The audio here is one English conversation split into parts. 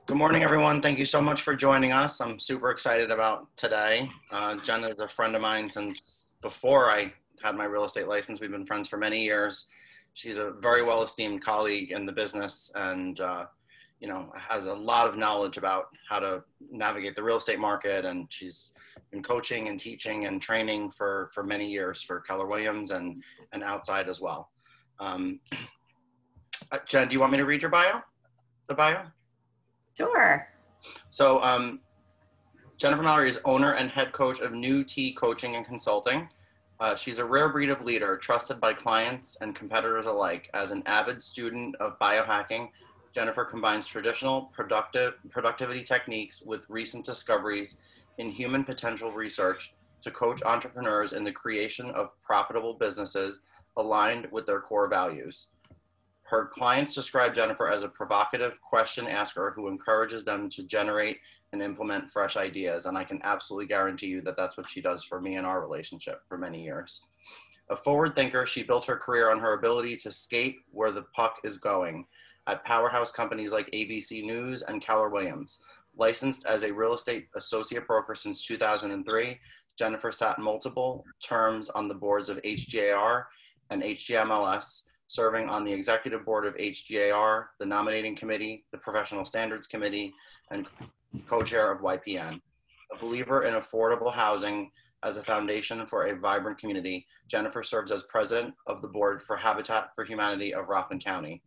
Good morning, everyone. Thank you so much for joining us. I'm super excited about today. Jen is a friend of mine since before I had my real estate license. We've been friends for many years. She's a very well-esteemed colleague in the business and, has a lot of knowledge about how to navigate the real estate market. And she's been coaching and teaching and training for many years for Keller Williams and outside as well. Jen, do you want me to read your bio? The bio? Sure. So Jennifer Mallory is owner and head coach of New T Coaching and Consulting. She's a rare breed of leader, trusted by clients and competitors alike. As an avid student of biohacking, Jennifer combines traditional productivity techniques with recent discoveries in human potential research to coach entrepreneurs in the creation of profitable businesses aligned with their core values. Her clients describe Jennifer as a provocative question asker who encourages them to generate and implement fresh ideas. And I can absolutely guarantee you that that's what she does for me in our relationship for many years. A forward thinker, she built her career on her ability to skate where the puck is going at powerhouse companies like ABC News and Keller Williams. Licensed as a real estate associate broker since 2003, Jennifer sat multiple terms on the boards of HGAR and HGMLS, serving on the executive board of HGAR, the nominating committee, the professional standards committee, and co-chair of YPN. A believer in affordable housing as a foundation for a vibrant community, Jennifer serves as president of the board for Habitat for Humanity of Rockland County.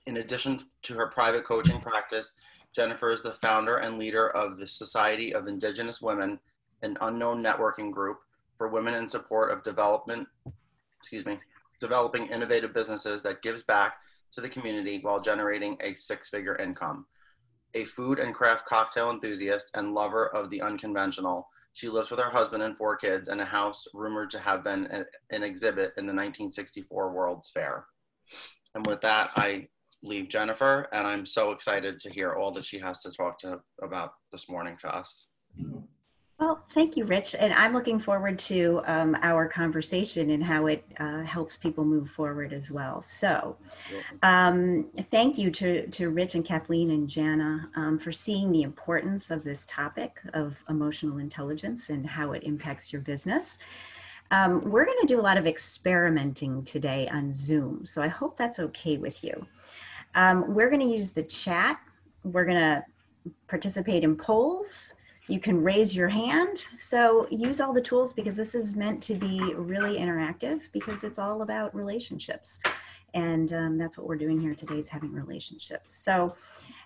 In addition to her private coaching practice, Jennifer is the founder and leader of the Society of Indigenous Women, an unknown networking group for women in support of developing innovative businesses that gives back to the community while generating a six-figure income. A food and craft cocktail enthusiast and lover of the unconventional, she lives with her husband and 4 kids in a house rumored to have been an exhibit in the 1964 World's Fair. And with that, I leave Jennifer, and I'm so excited to hear all that she has to talk about this morning to us. Well, thank you, Rich. And I'm looking forward to our conversation and how it helps people move forward as well. So thank you to Rich and Kathleen and Jana for seeing the importance of this topic of emotional intelligence and how it impacts your business. We're going to do a lot of experimenting today on Zoom, so I hope that's okay with you. We're going to use the chat. We're going to participate in polls. You can raise your hand. So use all the tools because this is meant to be really interactive because it's all about relationships. And that's what we're doing here today is having relationships. So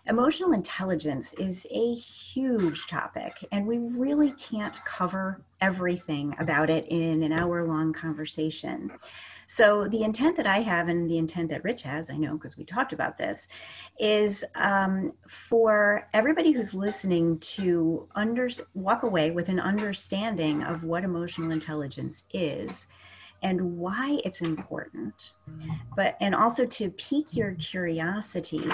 emotional intelligence is a huge topic and we really can't cover everything about it in an hour-long conversation. So the intent that I have and the intent that Rich has, I know because we talked about this, is for everybody who's listening to walk away with an understanding of what emotional intelligence is and why it's important, and also to pique your curiosity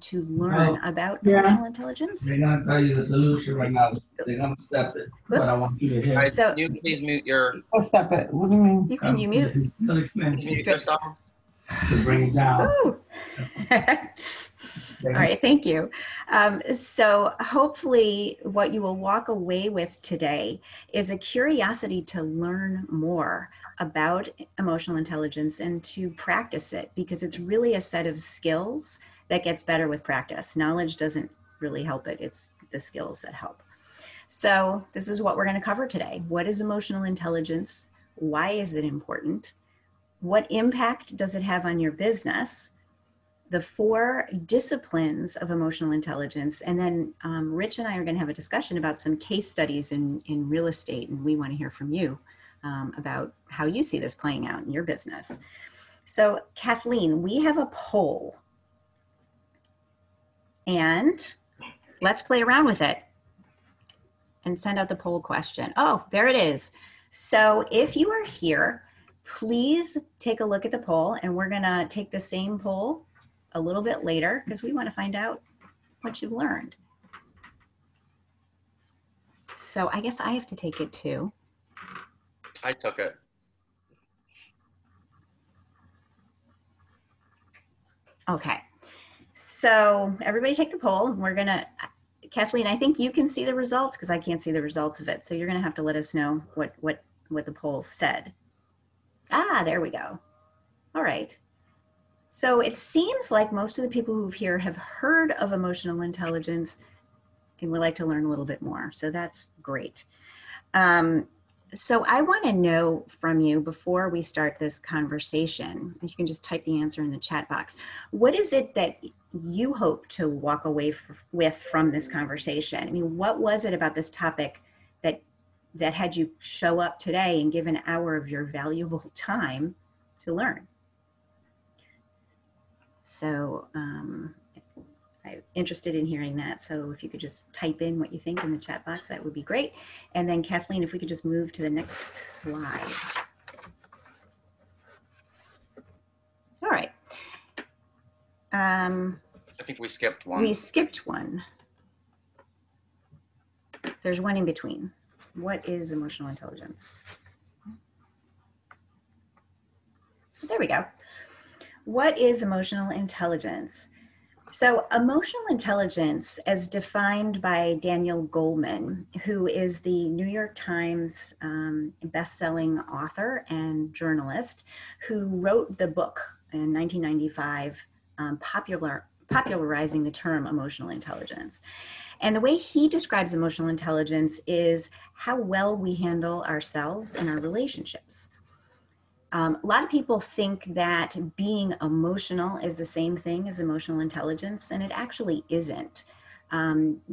to learn about emotional intelligence. They're gonna tell you the solution right now. They're gonna step it. But I want you to hear. Guys, can you please mute your... I'll step it. What do you mean? Can you mute? He'll explain Can you mute yourselves? to bring it down. All right, thank you. So hopefully what you will walk away with today is a curiosity to learn more about emotional intelligence and to practice it because it's really a set of skills that gets better with practice. Knowledge doesn't really help it. It's the skills that help. So this is what we're going to cover today. What is emotional intelligence? Why is it important? What impact does it have on your business? The 4 disciplines of emotional intelligence, and then Rich and I are going to have a discussion about some case studies in real estate, and we want to hear from you about how you see this playing out in your business. So Kathleen, we have a poll, and let's play around with it and send out the poll question. Oh, there it is. So if you are here, please take a look at the poll, and we're going to take the same poll a little bit later because we want to find out what you've learned. So I guess I have to take it too. I took it. Okay. So everybody take the poll. We're gonna, Kathleen, I think you can see the results because I can't see the results of it. So you're gonna have to let us know what the poll said. Ah, there we go. All right. So it seems like most of the people who've here have heard of emotional intelligence and would like to learn a little bit more. So that's great. So I want to know from you before we start this conversation, if you can just type the answer in the chat box, what is it that you hope to walk away with from this conversation? I mean, what was it about this topic that had you show up today and give an hour of your valuable time to learn? So I'm interested in hearing that. So if you could just type in what you think in the chat box, that would be great. And then Kathleen, if we could just move to the next slide. All right. I think we skipped one. We skipped one. There's one in between. What is emotional intelligence? There we go. What is emotional intelligence? So emotional intelligence, as defined by Daniel Goleman, who is the New York Times best-selling author and journalist, who wrote the book in 1995, popularizing the term emotional intelligence. And the way he describes emotional intelligence is how well we handle ourselves and our relationships. A lot of people think that being emotional is the same thing as emotional intelligence, and it actually isn't.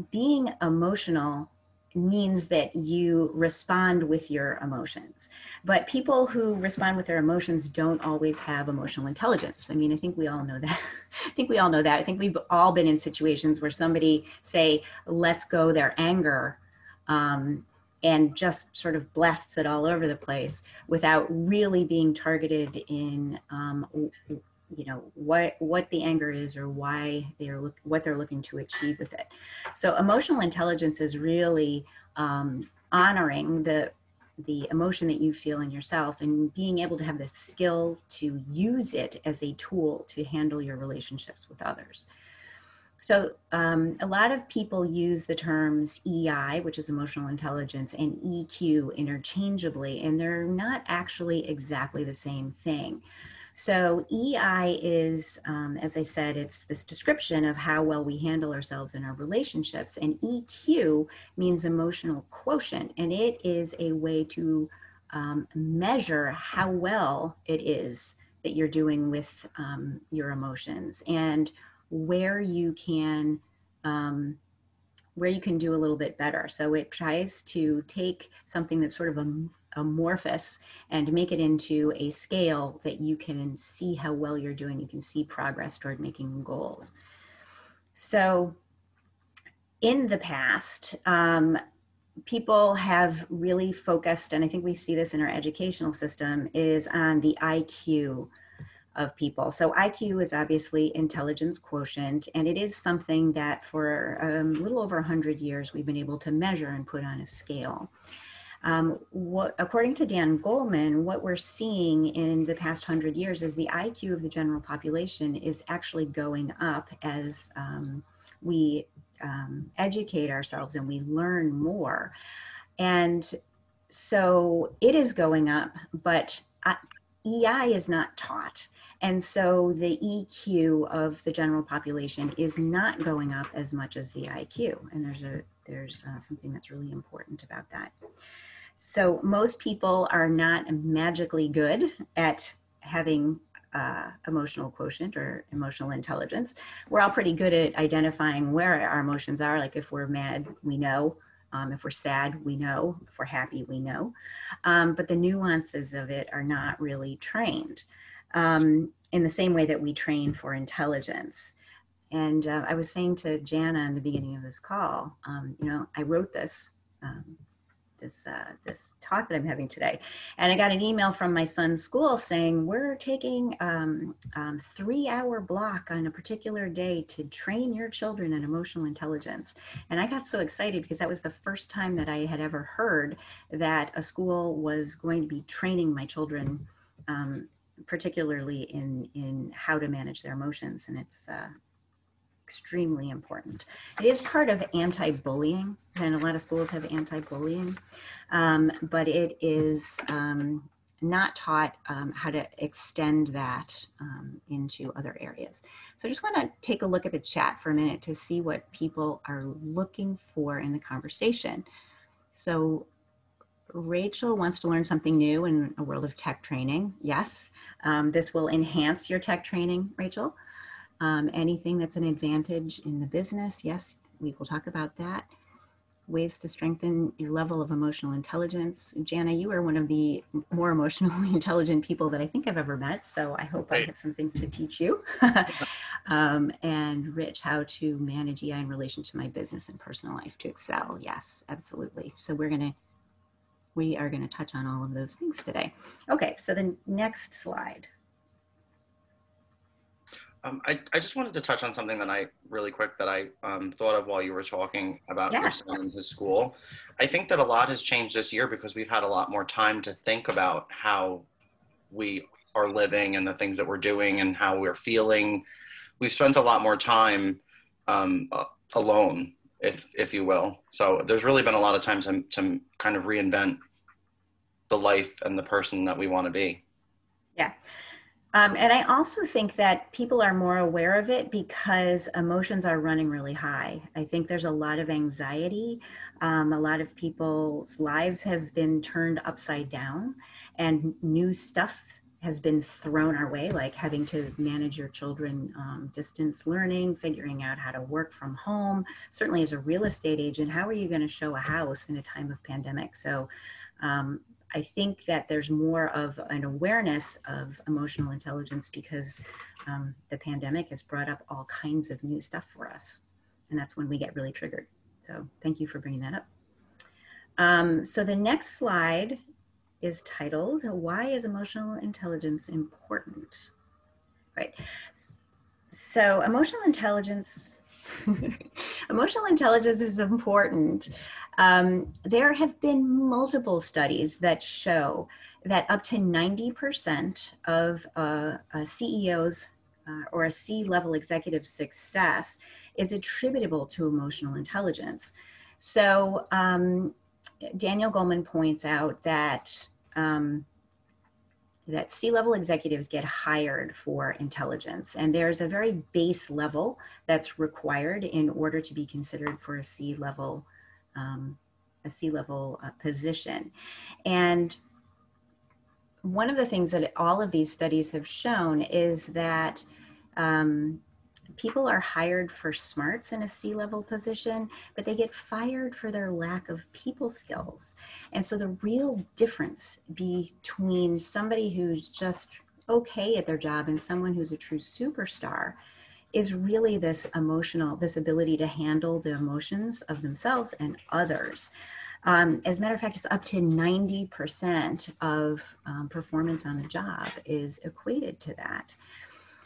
Being emotional means that you respond with your emotions, but people who respond with their emotions don't always have emotional intelligence. I mean, I think we all know that. I think we all know that. I think we've all been in situations where somebody say, "Let's go," their anger, and just sort of blasts it all over the place without really being targeted in, you know, what the anger is or why what they're looking to achieve with it. So emotional intelligence is really honoring the emotion that you feel in yourself and being able to have the skill to use it as a tool to handle your relationships with others. So a lot of people use the terms EI, which is emotional intelligence, and EQ interchangeably, and they're not actually exactly the same thing. So EI is, as I said, it's this description of how well we handle ourselves in our relationships, and EQ means emotional quotient, and it is a way to measure how well it is that you're doing with your emotions and where you can do a little bit better. So it tries to take something that's sort of amorphous and make it into a scale that you can see how well you're doing. You can see progress toward making goals. So in the past, people have really focused, and I think we see this in our educational system, is on the IQ of people. So IQ is obviously intelligence quotient, and it is something that for a little over 100 years we've been able to measure and put on a scale. According to Dan Goleman, what we're seeing in the past 100 years is the IQ of the general population is actually going up as we educate ourselves and we learn more. And so it is going up, but EI is not taught. And so the EQ of the general population is not going up as much as the IQ. And there's something that's really important about that. So most people are not magically good at having emotional quotient or emotional intelligence. We're all pretty good at identifying where our emotions are. Like if we're mad, we know. If we're sad, we know. If we're happy, we know. But the nuances of it are not really trained in the same way that we train for intelligence. And I was saying to Jana in the beginning of this call, you know, I wrote this talk that I'm having today, and I got an email from my son's school saying we're taking 3-hour block on a particular day to train your children in emotional intelligence. And I got so excited because that was the first time that I had ever heard that a school was going to be training my children particularly in how to manage their emotions. And extremely important. It is part of anti-bullying, and a lot of schools have anti-bullying, but it is not taught how to extend that into other areas. So I just want to take a look at the chat for a minute to see what people are looking for in the conversation. So Rachel wants to learn something new in a world of tech training. Yes, this will enhance your tech training, Rachel. Anything that's an advantage in the business, yes, we will talk about that. Ways to strengthen your level of emotional intelligence. Jana, you are one of the more emotionally intelligent people that I think I've ever met, so I hope I have something to teach you. And Rich, how to manage EI in relation to my business and personal life to excel. Yes, absolutely. So we are going to touch on all of those things today. Okay, so the next slide. I just wanted to touch on something that really quick that I thought of while you were talking about your son and his school. I think that a lot has changed this year because we've had a lot more time to think about how we are living and the things that we're doing and how we're feeling. We've spent a lot more time alone, if you will. So there's really been a lot of time to kind of reinvent the life and the person that we want to be. Yeah. And I also think that people are more aware of it because emotions are running really high. I think there's a lot of anxiety. A lot of people's lives have been turned upside down and new stuff has been thrown our way, like having to manage your children, distance learning, figuring out how to work from home. Certainly as a real estate agent, how are you going to show a house in a time of pandemic? So I think that there's more of an awareness of emotional intelligence because the pandemic has brought up all kinds of new stuff for us. And that's when we get really triggered. So thank you for bringing that up. So the next slide is titled, Why is Emotional Intelligence Important? Right. So emotional intelligence is important. There have been multiple studies that show that up to 90% of a CEO's or a C-level executive success is attributable to emotional intelligence. So Daniel Goleman points out that that C-level executives get hired for intelligence, and there's a very base level that's required in order to be considered for a C-level position. And one of the things that all of these studies have shown is that people are hired for smarts in a C-level position, but they get fired for their lack of people skills. And so the real difference between somebody who's just okay at their job and someone who's a true superstar is really this ability to handle the emotions of themselves and others. As a matter of fact, it's up to 90% of performance on a job is equated to that.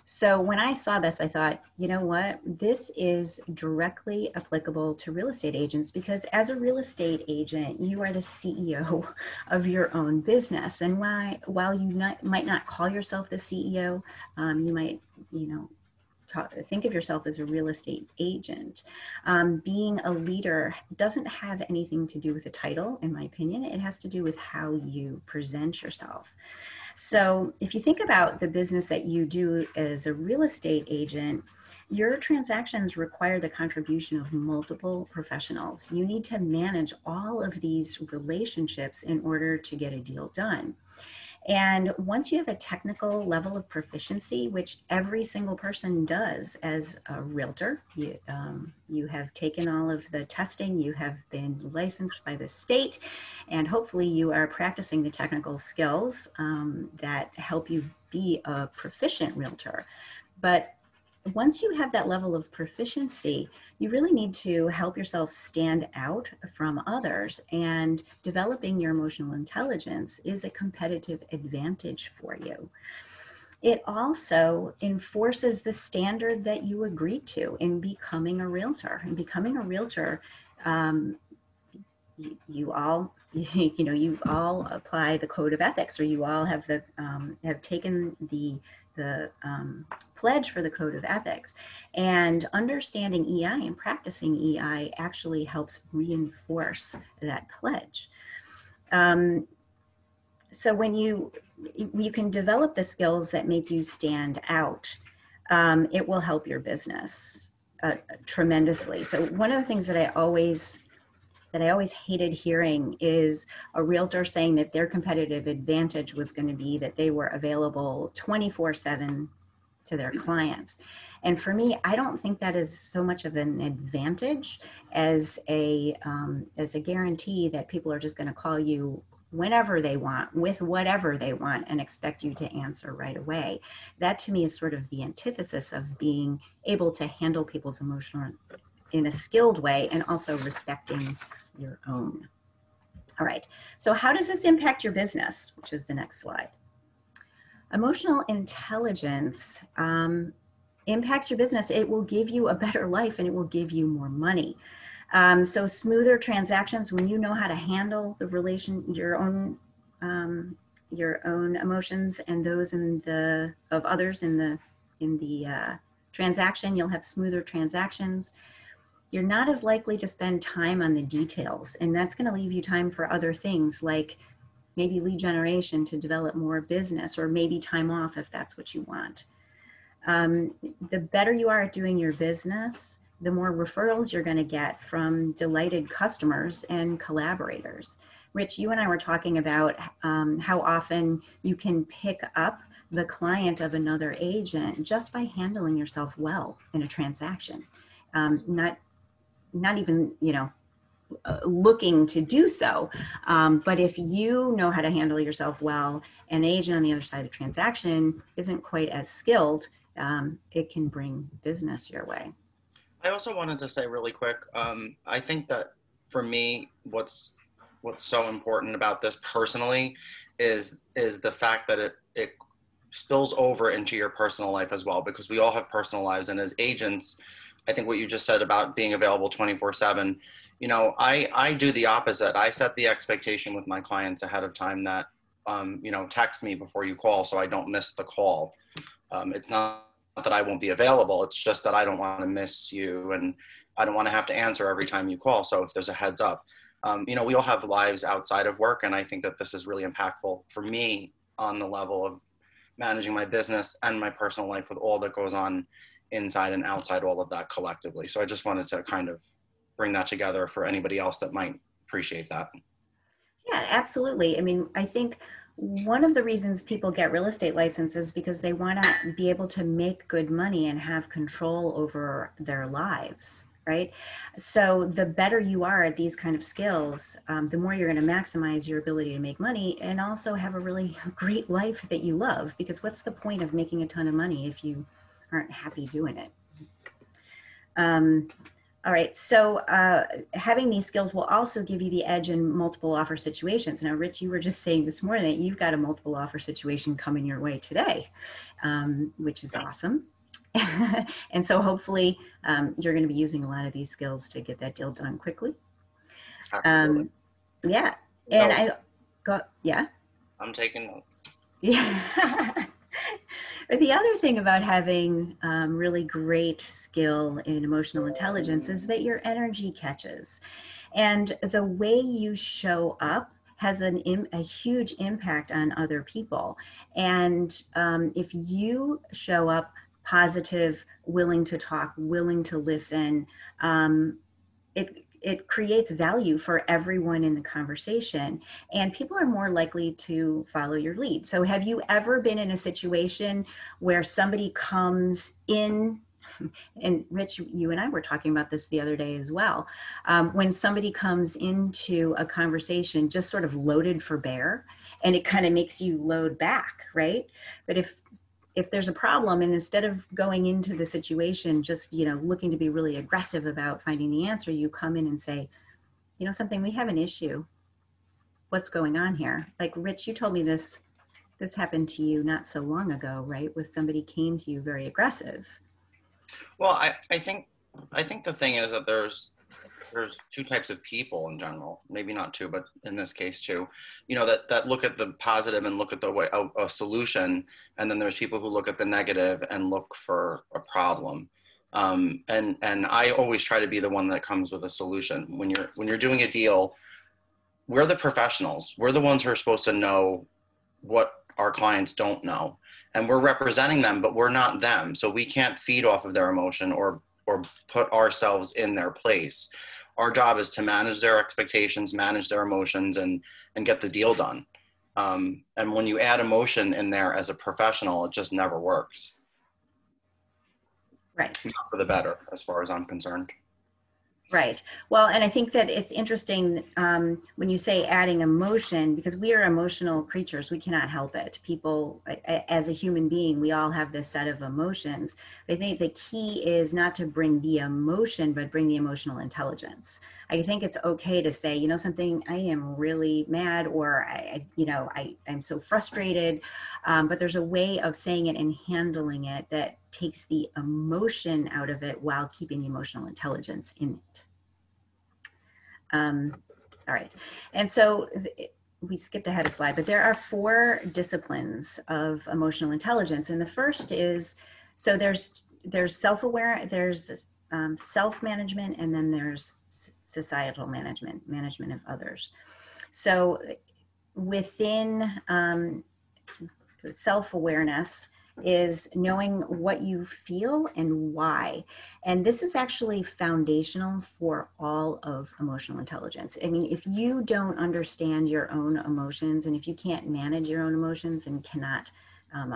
So when I saw this, I thought, you know what, this is directly applicable to real estate agents because as a real estate agent, you are the CEO of your own business. And while you might not call yourself the CEO, you might, think of yourself as a real estate agent. Being a leader doesn't have anything to do with the title, in my opinion. It has to do with how you present yourself. So if you think about the business that you do as a real estate agent, your transactions require the contribution of multiple professionals. You need to manage all of these relationships in order to get a deal done. And once you have a technical level of proficiency, which every single person does as a realtor, you have taken all of the testing, you have been licensed by the state, and hopefully you are practicing the technical skills that help you be a proficient realtor. But once you have that level of proficiency, you really need to help yourself stand out from others, and developing your emotional intelligence is a competitive advantage for you. It also enforces the standard that you agreed to in becoming a realtor. In becoming a realtor, you all apply the code of ethics, or you all have taken the pledge for the code of ethics. And understanding EI and practicing EI actually helps reinforce that pledge. So when you can develop the skills that make you stand out, it will help your business tremendously. So one of the things that I always hated hearing is a realtor saying that their competitive advantage was going to be that they were available 24/7 to their clients. And for me, I don't think that is so much of an advantage as a guarantee that people are just going to call you whenever they want, with whatever they want, and expect you to answer right away. That to me is sort of the antithesis of being able to handle people's emotional in a skilled way and also respecting your own. All right, so how does this impact your business, which is the next slide? Emotional intelligence impacts your business. It will give you a better life and it will give you more money. So smoother transactions, when you know how to handle the your own emotions and those of others in the transaction, you'll have smoother transactions. You're not as likely to spend time on the details, and that's going to leave you time for other things like maybe lead generation to develop more business, or maybe time off if that's what you want. The better you are at doing your business, the more referrals you're going to get from delighted customers and collaborators. Rich, you and I were talking about how often you can pick up the client of another agent just by handling yourself well in a transaction. Not even, looking to do so. But if you know how to handle yourself well, an agent on the other side of the transaction isn't quite as skilled, it can bring business your way. I also wanted to say really quick, I think that for me, what's so important about this personally is the fact that it spills over into your personal life as well, because we all have personal lives. And as agents, I think what you just said about being available 24/7, I do the opposite. I set the expectation with my clients ahead of time that, text me before you call so I don't miss the call. It's not that I won't be available. It's just that I don't want to miss you and I don't want to have to answer every time you call. So if there's a heads up, we all have lives outside of work. And I think that this is really impactful for me on the level of managing my business and my personal life with all that goes on inside and outside all of that collectively. So I just wanted to kind of bring that together for anybody else that might appreciate that. Yeah, absolutely. I mean, I think one of the reasons people get real estate licenses because they want to be able to make good money and have control over their lives, right? So the better you are at these kind of skills, the more you're going to maximize your ability to make money and also have a really great life that you love, because what's the point of making a ton of money if you aren't happy doing it? All right, so having these skills will also give you the edge in multiple offer situations. Now, Rich, you were just saying this morning that you've got a multiple offer situation coming your way today, which is awesome. And so hopefully you're going to be using a lot of these skills to get that deal done quickly. Yeah, and yeah? I'm taking notes. Yeah. But the other thing about having really great skill in emotional intelligence is that your energy catches. And the way you show up has a huge impact on other people. And if you show up positive, willing to talk, willing to listen, it creates value for everyone in the conversation, and people are more likely to follow your lead. So have you ever been in a situation where somebody comes in, and Rich, you and I were talking about this the other day as well, when somebody comes into a conversation just sort of loaded for bear, and it kind of makes you load back, right? But if there's a problem, and instead of going into the situation just looking to be really aggressive about finding the answer, you come in and say, something, we have an issue. What's going on here? Like, Rich, you told me this happened to you not so long ago, right? With somebody came to you very aggressive. Well, I think the thing is that there's there's two types of people in general, maybe not two, but in this case two, you know, that look at the positive and look at the way a solution. And then there's people who look at the negative and look for a problem. And I always try to be the one that comes with a solution. When you're doing a deal, we're the professionals. We're the ones who are supposed to know what our clients don't know. And we're representing them, but we're not them. So we can't feed off of their emotion or put ourselves in their place. Our job is to manage their expectations, manage their emotions, and get the deal done. And when you add emotion in there as a professional, it just never works. Right. Not for the better, as far as I'm concerned. Right. Well, and I think that it's interesting when you say adding emotion, because we are emotional creatures. We cannot help it. People, as a human being, we all have this set of emotions. I think the key is not to bring the emotion, but bring the emotional intelligence. I think it's okay to say, you know, something, I am really mad, or I'm so frustrated. But there's a way of saying it and handling it that takes the emotion out of it while keeping the emotional intelligence in it. All right. And so we skipped ahead a slide, but there are 4 disciplines of emotional intelligence. And the first is, so there's self-aware, there's self-management, and then there's societal management, management of others. So within self-awareness is knowing what you feel and why. And this is actually foundational for all of emotional intelligence. I mean, if you don't understand your own emotions, and if you can't manage your own emotions and cannot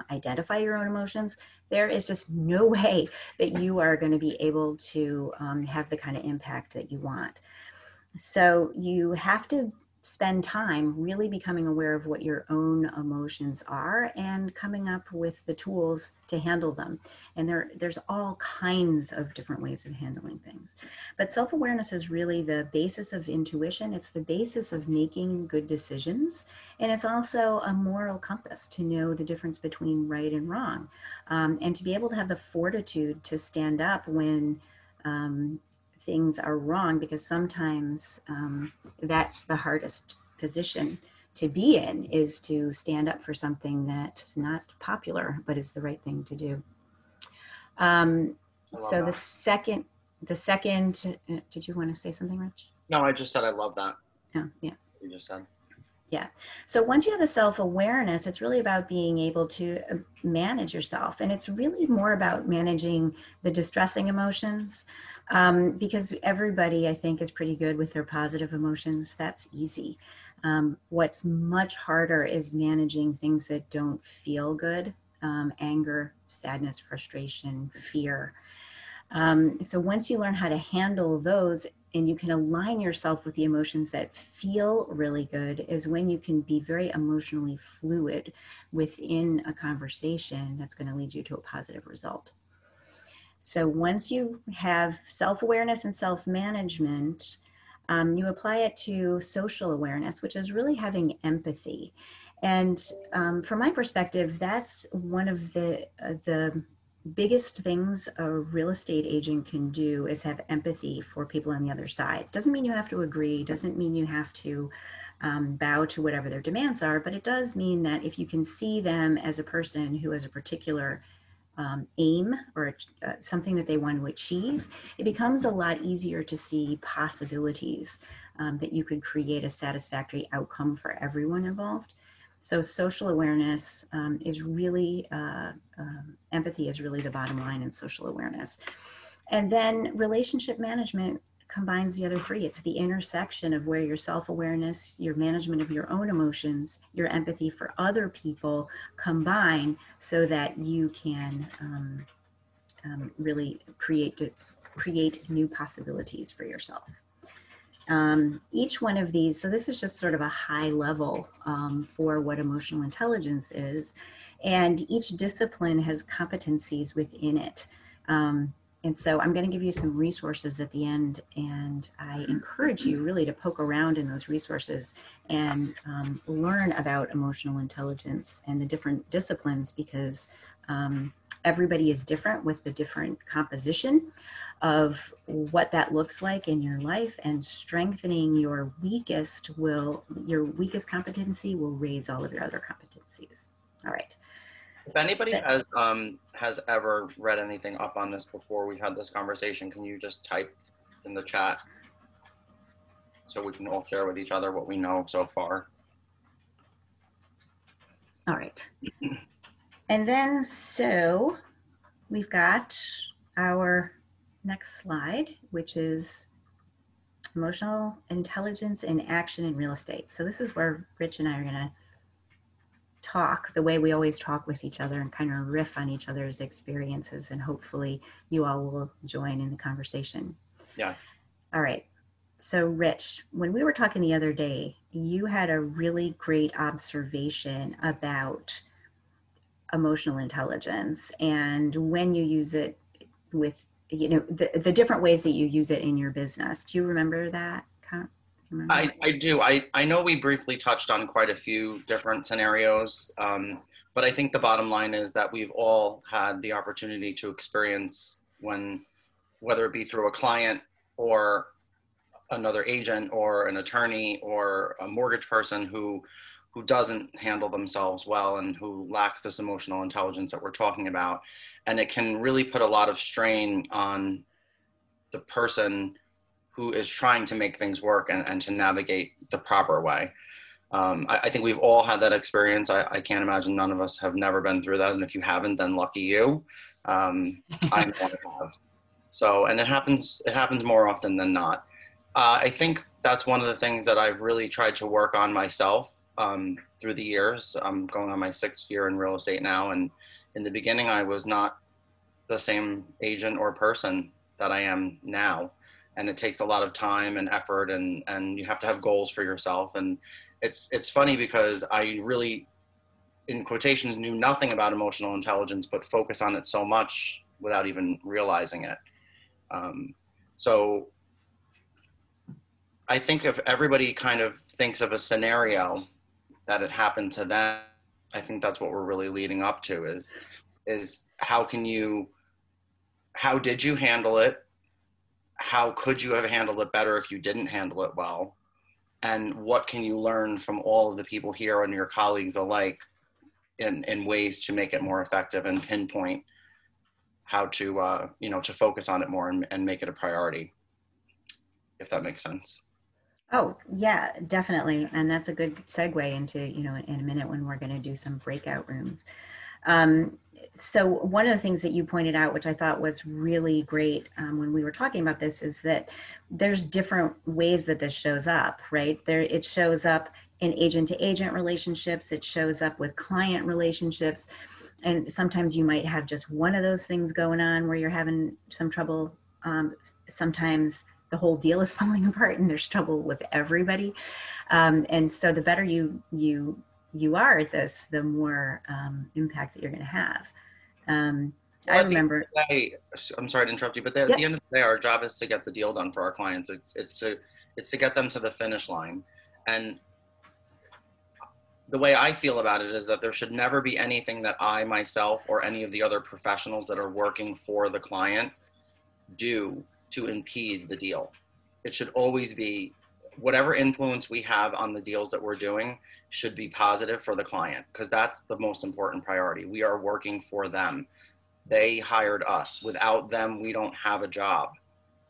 identify your own emotions, there is just no way that you are going to be able to have the kind of impact that you want. So you have to spend time really becoming aware of what your own emotions are and coming up with the tools to handle them. And there's all kinds of different ways of handling things. But self-awareness is really the basis of intuition. It's the basis of making good decisions. And it's also a moral compass to know the difference between right and wrong. And to be able to have the fortitude to stand up when things are wrong, because sometimes that's the hardest position to be in, is to stand up for something that's not popular, but is the right thing to do. So the second, did you want to say something, Rich? No, I just said I love that. Oh, yeah. You just said. Yeah. So once you have the self-awareness, it's really about being able to manage yourself. And it's really more about managing the distressing emotions, because everybody, I think, is pretty good with their positive emotions. That's easy. What's much harder is managing things that don't feel good: anger, sadness, frustration, fear. So once you learn how to handle those, and you can align yourself with the emotions that feel really good, is when you can be very emotionally fluid within a conversation that's going to lead you to a positive result. So once you have self-awareness and self-management, you apply it to social awareness, which is really having empathy. And from my perspective, that's one of the biggest things a real estate agent can do, is have empathy for people on the other side. Doesn't mean you have to agree, doesn't mean you have to bow to whatever their demands are, but it does mean that if you can see them as a person who has a particular aim or something that they want to achieve, it becomes a lot easier to see possibilities that you could create a satisfactory outcome for everyone involved. So social awareness is really, empathy is really the bottom line in social awareness. And then relationship management combines the other 3. It's the intersection of where your self-awareness, your management of your own emotions, your empathy for other people combine, so that you can really create new possibilities for yourself. Each one of these, so this is just sort of a high level for what emotional intelligence is, and each discipline has competencies within it. And so I'm going to give you some resources at the end, and I encourage you really to poke around in those resources and learn about emotional intelligence and the different disciplines, because everybody is different with the different composition of what that looks like in your life, and strengthening your weakest competency will raise all of your other competencies. All right. If anybody has ever read anything up on this before we had this conversation, can you just type in the chat so we can all share with each other what we know so far? All right. And then, so we've got our next slide, which is emotional intelligence in action in real estate. So this is where Rich and I are going to talk the way we always talk with each other and kind of riff on each other's experiences, and hopefully you all will join in the conversation. Yeah. All right. So Rich, when we were talking the other day, you had a really great observation about emotional intelligence and when you use it with, you know, the different ways that you use it in your business. Do you remember that? I do. I know we briefly touched on quite a few different scenarios, but I think the bottom line is that we've all had the opportunity to experience whether it be through a client or another agent or an attorney or a mortgage person who doesn't handle themselves well and who lacks this emotional intelligence that we're talking about. And it can really put a lot of strain on the person who is trying to make things work and to navigate the proper way. I think we've all had that experience. I can't imagine none of us have never been through that. And if you haven't, then lucky you. I know I have. So, and it happens more often than not. I think that's one of the things that I've really tried to work on myself through the years. I'm going on my 6th year in real estate now. And in the beginning, I was not the same agent or person that I am now. And it takes a lot of time and effort, and you have to have goals for yourself. And it's funny because I really, in quotations, knew nothing about emotional intelligence, but focus on it so much without even realizing it. So I think if everybody kind of thinks of a scenario that it happened to them, I think that's what we're really leading up to is how did you handle it? How could you have handled it better if you didn't handle it well? And what can you learn from all of the people here and your colleagues alike in ways to make it more effective and pinpoint how to, to focus on it more and make it a priority, if that makes sense. Oh, yeah, definitely. And that's a good segue into, in a minute when we're going to do some breakout rooms. So one of the things that you pointed out, which I thought was really great when we were talking about this, is that there's different ways that this shows up, right? It shows up in agent-to-agent relationships. It shows up with client relationships. And sometimes you might have just one of those things going on where you're having some trouble. Sometimes the whole deal is falling apart and there's trouble with everybody. And so the better you are at this, the more impact that you're going to have. I remember. I'm sorry to interrupt you, but at the end of the day, our job is to get the deal done for our clients. It's to get them to the finish line. And the way I feel about it is that there should never be anything that I myself or any of the other professionals that are working for the client do to impede the deal. It should always be whatever influence we have on the deals that we're doing should be positive for the client, because that's the most important priority. We are working for them. They hired us. Without them, we don't have a job.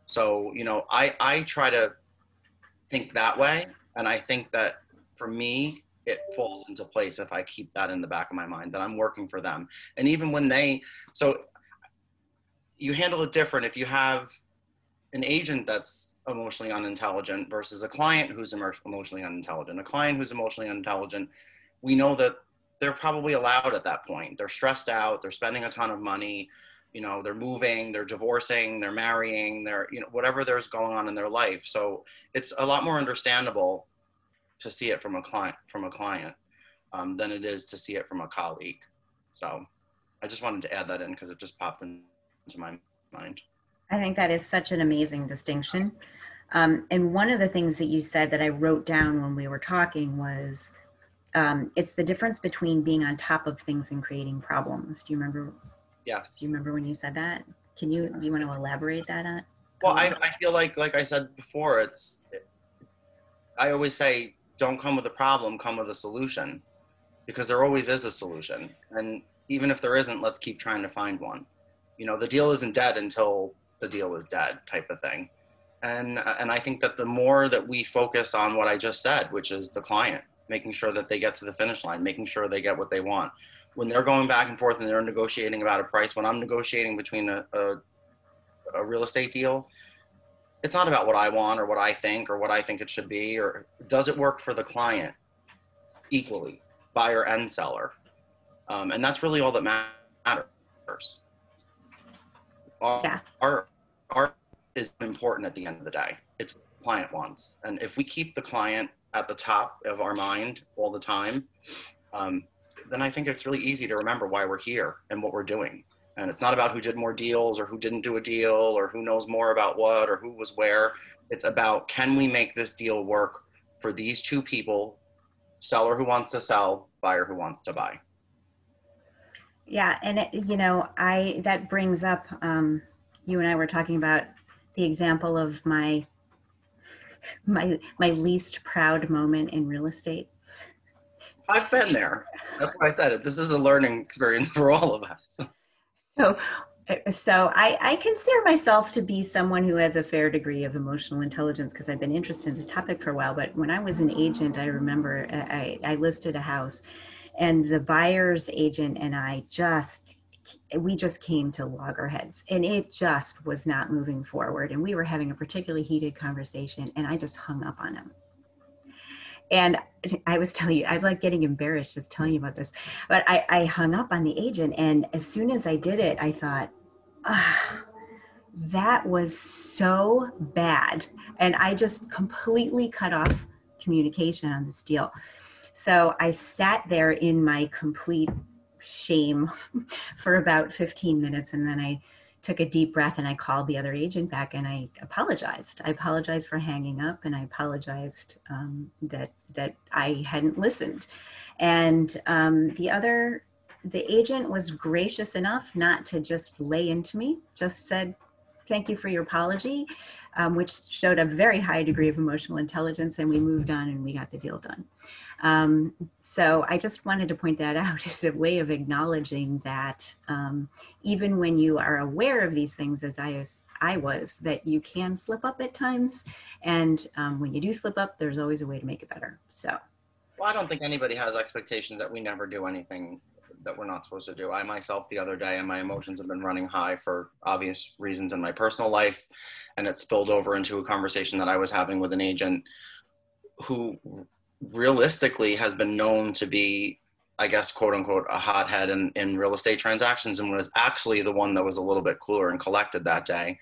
So, I try to think that way. And I think that for me, it falls into place if I keep that in the back of my mind, that I'm working for them. And even when so you handle it different if you have an agent that's emotionally unintelligent versus a client who's emotionally unintelligent. A client who's emotionally unintelligent, we know that they're probably allowed at that point. They're stressed out, they're spending a ton of money, they're moving, they're divorcing, they're marrying, they're, whatever there's going on in their life. So it's a lot more understandable to see it from a client than it is to see it from a colleague. So I just wanted to add that in because it just popped into my mind. I think that is such an amazing distinction. And one of the things that you said that I wrote down when we were talking was, it's the difference between being on top of things and creating problems. Do you remember Yes. Do you remember when you said that? Do you want to elaborate that on? Well, I feel like I said before, I always say, don't come with a problem, come with a solution, because there always is a solution. And even if there isn't, let's keep trying to find one. You know, the deal isn't dead until the deal is dead, type of thing. And I think that the more that we focus on what I just said, which is the client, making sure that they get to the finish line, making sure they get what they want. When they're going back and forth and they're negotiating about a price, when I'm negotiating between a real estate deal, it's not about what I want or what I think or what I think it should be, or does it work for the client equally, buyer and seller. And that's really all that matters. Yeah. Our is important at the end of the day. It's what the client wants. And if we keep the client at the top of our mind all the time, then I think it's really easy to remember why we're here and what we're doing. And it's not about who did more deals or who didn't do a deal or who knows more about what or who was where. It's about, can we make this deal work for these two people, seller who wants to sell, buyer who wants to buy. Yeah, and that brings up, you and I were talking about the example of my least proud moment in real estate. I've been there. That's why I said it. This is a learning experience for all of us. So I consider myself to be someone who has a fair degree of emotional intelligence because I've been interested in this topic for a while. But when I was an agent, I remember I listed a house, and the buyer's agent and we just came to loggerheads, and it just was not moving forward. And we were having a particularly heated conversation, and I just hung up on him. And I was telling you, I'm like getting embarrassed just telling you about this, but I hung up on the agent. And as soon as I did it, I thought, that was so bad. And I just completely cut off communication on this deal. So I sat there in my complete shame for about 15 minutes. And then I took a deep breath and I called the other agent back and I apologized. I apologized for hanging up, and I apologized that I hadn't listened. And the agent was gracious enough not to just lay into me, just said, thank you for your apology, which showed a very high degree of emotional intelligence, and we moved on and we got the deal done. So I just wanted to point that out as a way of acknowledging that even when you are aware of these things, as I was, that you can slip up at times. And when you do slip up, there's always a way to make it better. So. Well, I don't think anybody has expectations that we never do anything that we're not supposed to do. I myself the other day, and my emotions have been running high for obvious reasons in my personal life. And it spilled over into a conversation that I was having with an agent who realistically has been known to be, I guess, quote unquote, a hothead in real estate transactions, and was actually the one that was a little bit cooler and collected that day.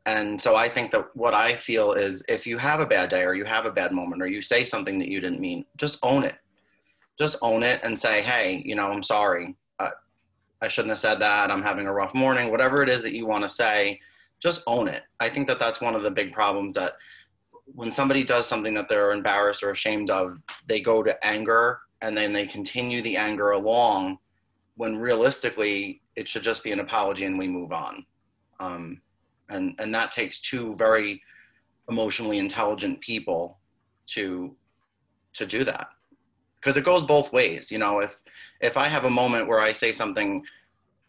And so I think that what I feel is, if you have a bad day or you have a bad moment or you say something that you didn't mean, just own it. Just own it and say, hey, I'm sorry. I shouldn't have said that. I'm having a rough morning. Whatever it is that you want to say, just own it. I think that that's one of the big problems, that when somebody does something that they're embarrassed or ashamed of, they go to anger and then they continue the anger along, when realistically it should just be an apology and we move on. And that takes two very emotionally intelligent people to do that, because it goes both ways. If I have a moment where I say something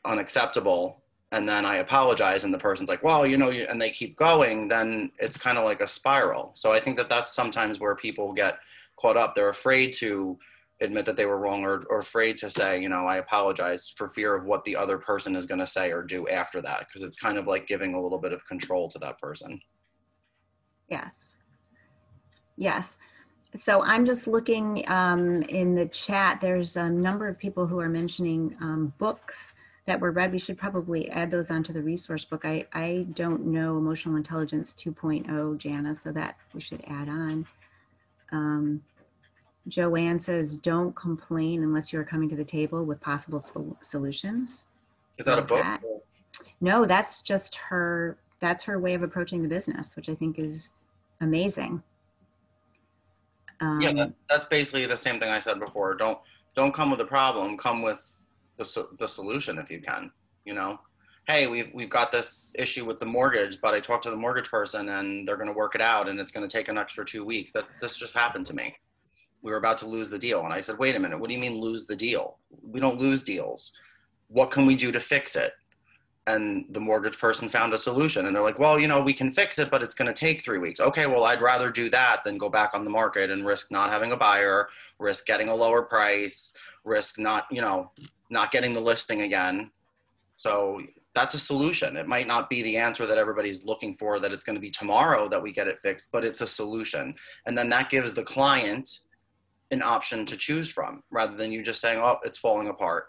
unacceptable and then I apologize and the person's like, well, and they keep going, then it's kind of like a spiral. So I think that that's sometimes where people get caught up. They're afraid to admit that they were wrong, or afraid to say, I apologize, for fear of what the other person is going to say or do after that, because it's kind of like giving a little bit of control to that person. Yes. So I'm just looking in the chat. There's a number of people who are mentioning books that were read. We should probably add those onto the resource book. I don't know Emotional Intelligence 2.0, Jana, so that we should add on. Joanne says, don't complain unless you're coming to the table with possible solutions. Is that a book? No, that's just that's her way of approaching the business, which I think is amazing. Yeah, that's basically the same thing I said before. Don't come with a problem, come with the solution if you can. you know, hey, we've got this issue with the mortgage, but I talked to the mortgage person and they're going to work it out and it's going to take an extra 2 weeks. That this just happened to me. We were about to lose the deal. And I said, wait a minute, what do you mean lose the deal? We don't lose deals. What can we do to fix it? And the mortgage person found a solution. And they're like, well, you know, we can fix it, but it's going to take 3 weeks. Okay, well, I'd rather do that than go back on the market and risk not having a buyer, risk getting a lower price, risk not, you know, not getting the listing again. So that's a solution. It might not be the answer that everybody's looking for, that it's going to be tomorrow that we get it fixed, but it's a solution. And then that gives the client an option to choose from, rather than you just saying, oh, it's falling apart.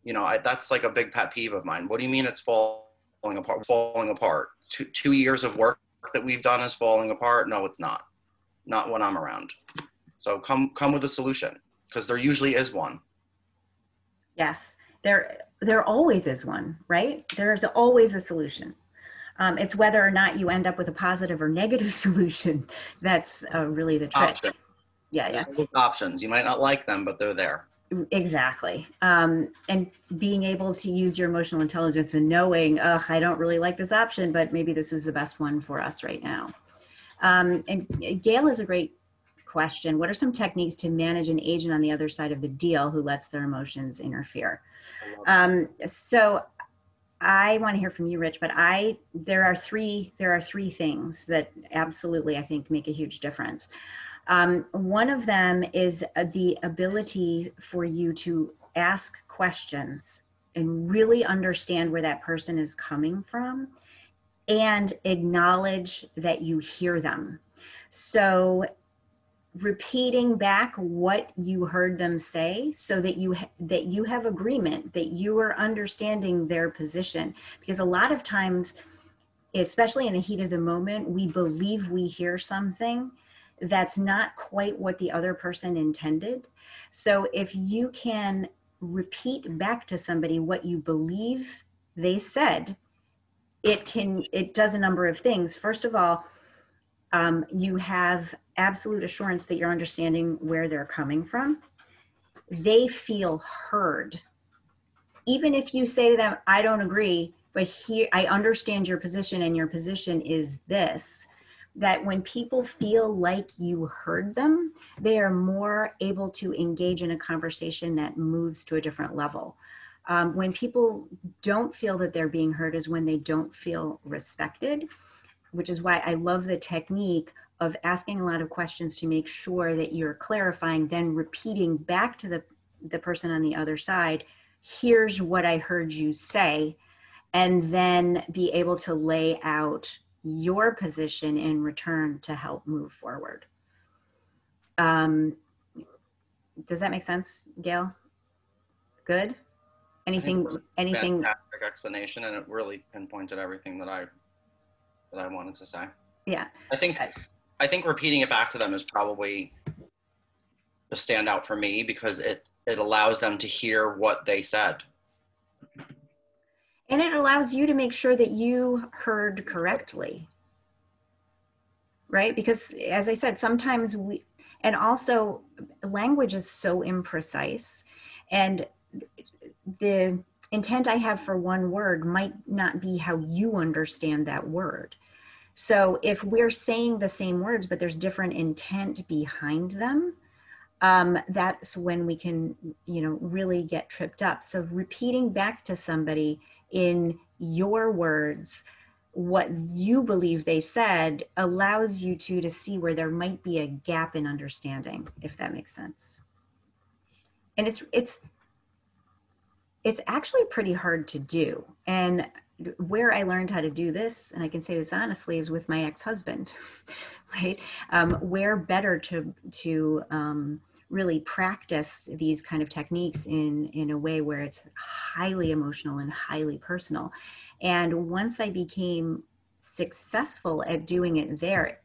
You know, that's like a big pet peeve of mine. What do you mean it's falling apart? Falling apart. 2 years of work that we've done is falling apart? No, it's not. Not when I'm around. So come with a solution, because there usually is one. Yes, there always is one, right? There's always a solution. It's whether or not you end up with a positive or negative solution that's really the trick. Option. Yeah. Options. You might not like them, but they're there. Exactly. And being able to use your emotional intelligence and knowing, I don't really like this option, but maybe this is the best one for us right now. And Gail is a great question. What are some techniques to manage an agent on the other side of the deal who lets their emotions interfere? So I want to hear from you, Rich, but there are three things that absolutely I think make a huge difference. One of them is the ability for you to ask questions and really understand where that person is coming from and acknowledge that you hear them. So repeating back what you heard them say so that you have agreement, that you are understanding their position. Because a lot of times, especially in the heat of the moment, we believe we hear something that's not quite what the other person intended. So if you can repeat back to somebody what you believe they said, it does a number of things. First of all, you have absolute assurance that you're understanding where they're coming from. They feel heard. Even if you say to them, I don't agree, but here I understand your position and your position is this. That when people feel like you heard them, they are more able to engage in a conversation that moves to a different level. When people don't feel that they're being heard is when they don't feel respected, which is why I love the technique of asking a lot of questions to make sure that you're clarifying, then repeating back to the person on the other side, here's what I heard you say, and then be able to lay out your position in return to help move forward. Does that make sense, Gail? Good? Anything? Fantastic explanation, and it really pinpointed everything that I wanted to say. Yeah. I think repeating it back to them is probably the standout for me, because it allows them to hear what they said. And it allows you to make sure that you heard correctly, right? Because as I said, sometimes and also language is so imprecise, and the intent I have for one word might not be how you understand that word. So if we're saying the same words, but there's different intent behind them, that's when we can, really get tripped up. So repeating back to somebody in your words what you believe they said allows you to see where there might be a gap in understanding, if that makes sense. And it's actually pretty hard to do. And where I learned how to do this, and I can say this honestly, is with my ex-husband, right? Where better to really practice these kind of techniques in a way where it's highly emotional and highly personal. And once I became successful at doing it there,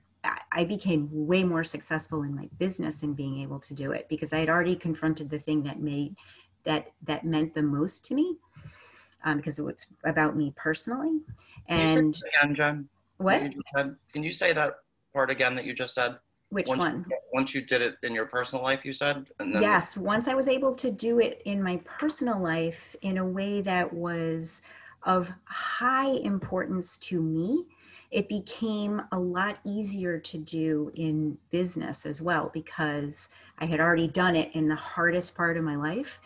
I became way more successful in my business in being able to do it, because I had already confronted the thing that meant the most to me, because it was about me personally. And can you say that again, Jen? What? Can you say that part again that you just said? Which one? Once you did it in your personal life, you said? And then Yes, once I was able to do it in my personal life in a way that was of high importance to me, it became a lot easier to do in business as well, because I had already done it in the hardest part of my life.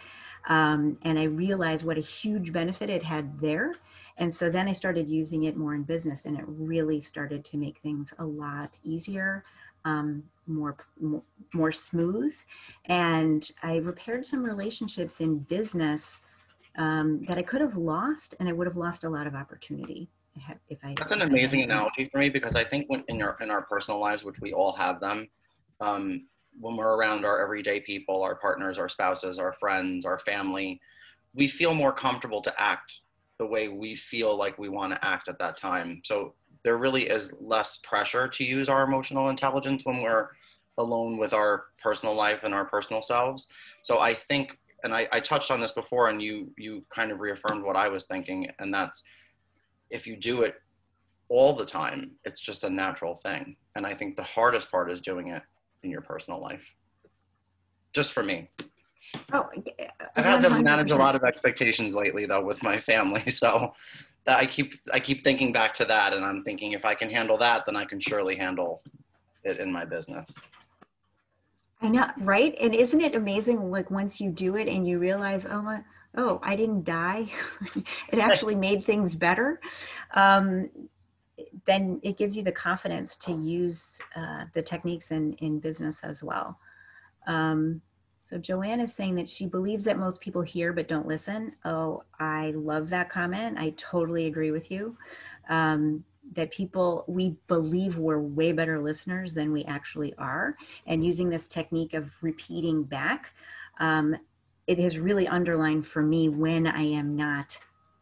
And I realized what a huge benefit it had there. And so then I started using it more in business, and it really started to make things a lot easier, more smooth. And I repaired some relationships in business that I could have lost, and I would have lost a lot of opportunity if I. That's an if I amazing hadn't done it. analogy for me, because I think when in our personal lives, which we all have them, when we're around our everyday people, our partners, our spouses, our friends, our family, we feel more comfortable to act the way we feel like we want to act at that time. So there really is less pressure to use our emotional intelligence when we're alone with our personal life and our personal selves. So I think, and I touched on this before, and you kind of reaffirmed what I was thinking, and that's, if you do it all the time, it's just a natural thing. And I think the hardest part is doing it in your personal life. Just for me. Oh, I've had to manage a 100%. lot of expectations lately, though, with my family. So I keep thinking back to that, and I'm thinking, if I can handle that, then I can surely handle it in my business. I know, right? And isn't it amazing, like once you do it and you realize, oh, I didn't die. It actually made things better. Then it gives you the confidence to use the techniques in business as well. So Joanne is saying that she believes that most people hear but don't listen. Oh, I love that comment. I totally agree with you. That we believe we're way better listeners than we actually are. And using this technique of repeating back, it has really underlined for me when I am not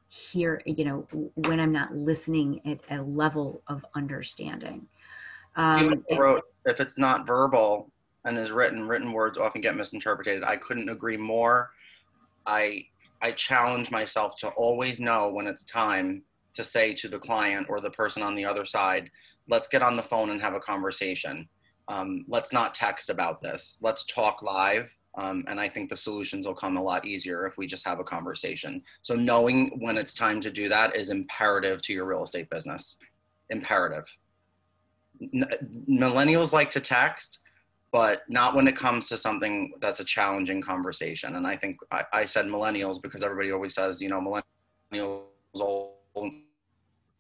here, when I'm not listening at a level of understanding. You wrote, if it's not verbal and is written words often get misinterpreted. I couldn't agree more. I challenge myself to always know when it's time to say to the client or the person on the other side, let's get on the phone and have a conversation. Let's not text about this. Let's talk live. And I think the solutions will come a lot easier if we just have a conversation. So knowing when it's time to do that is imperative to your real estate business. Imperative. Millennials like to text, but not when it comes to something that's a challenging conversation. And I think I said millennials because everybody always says, millennials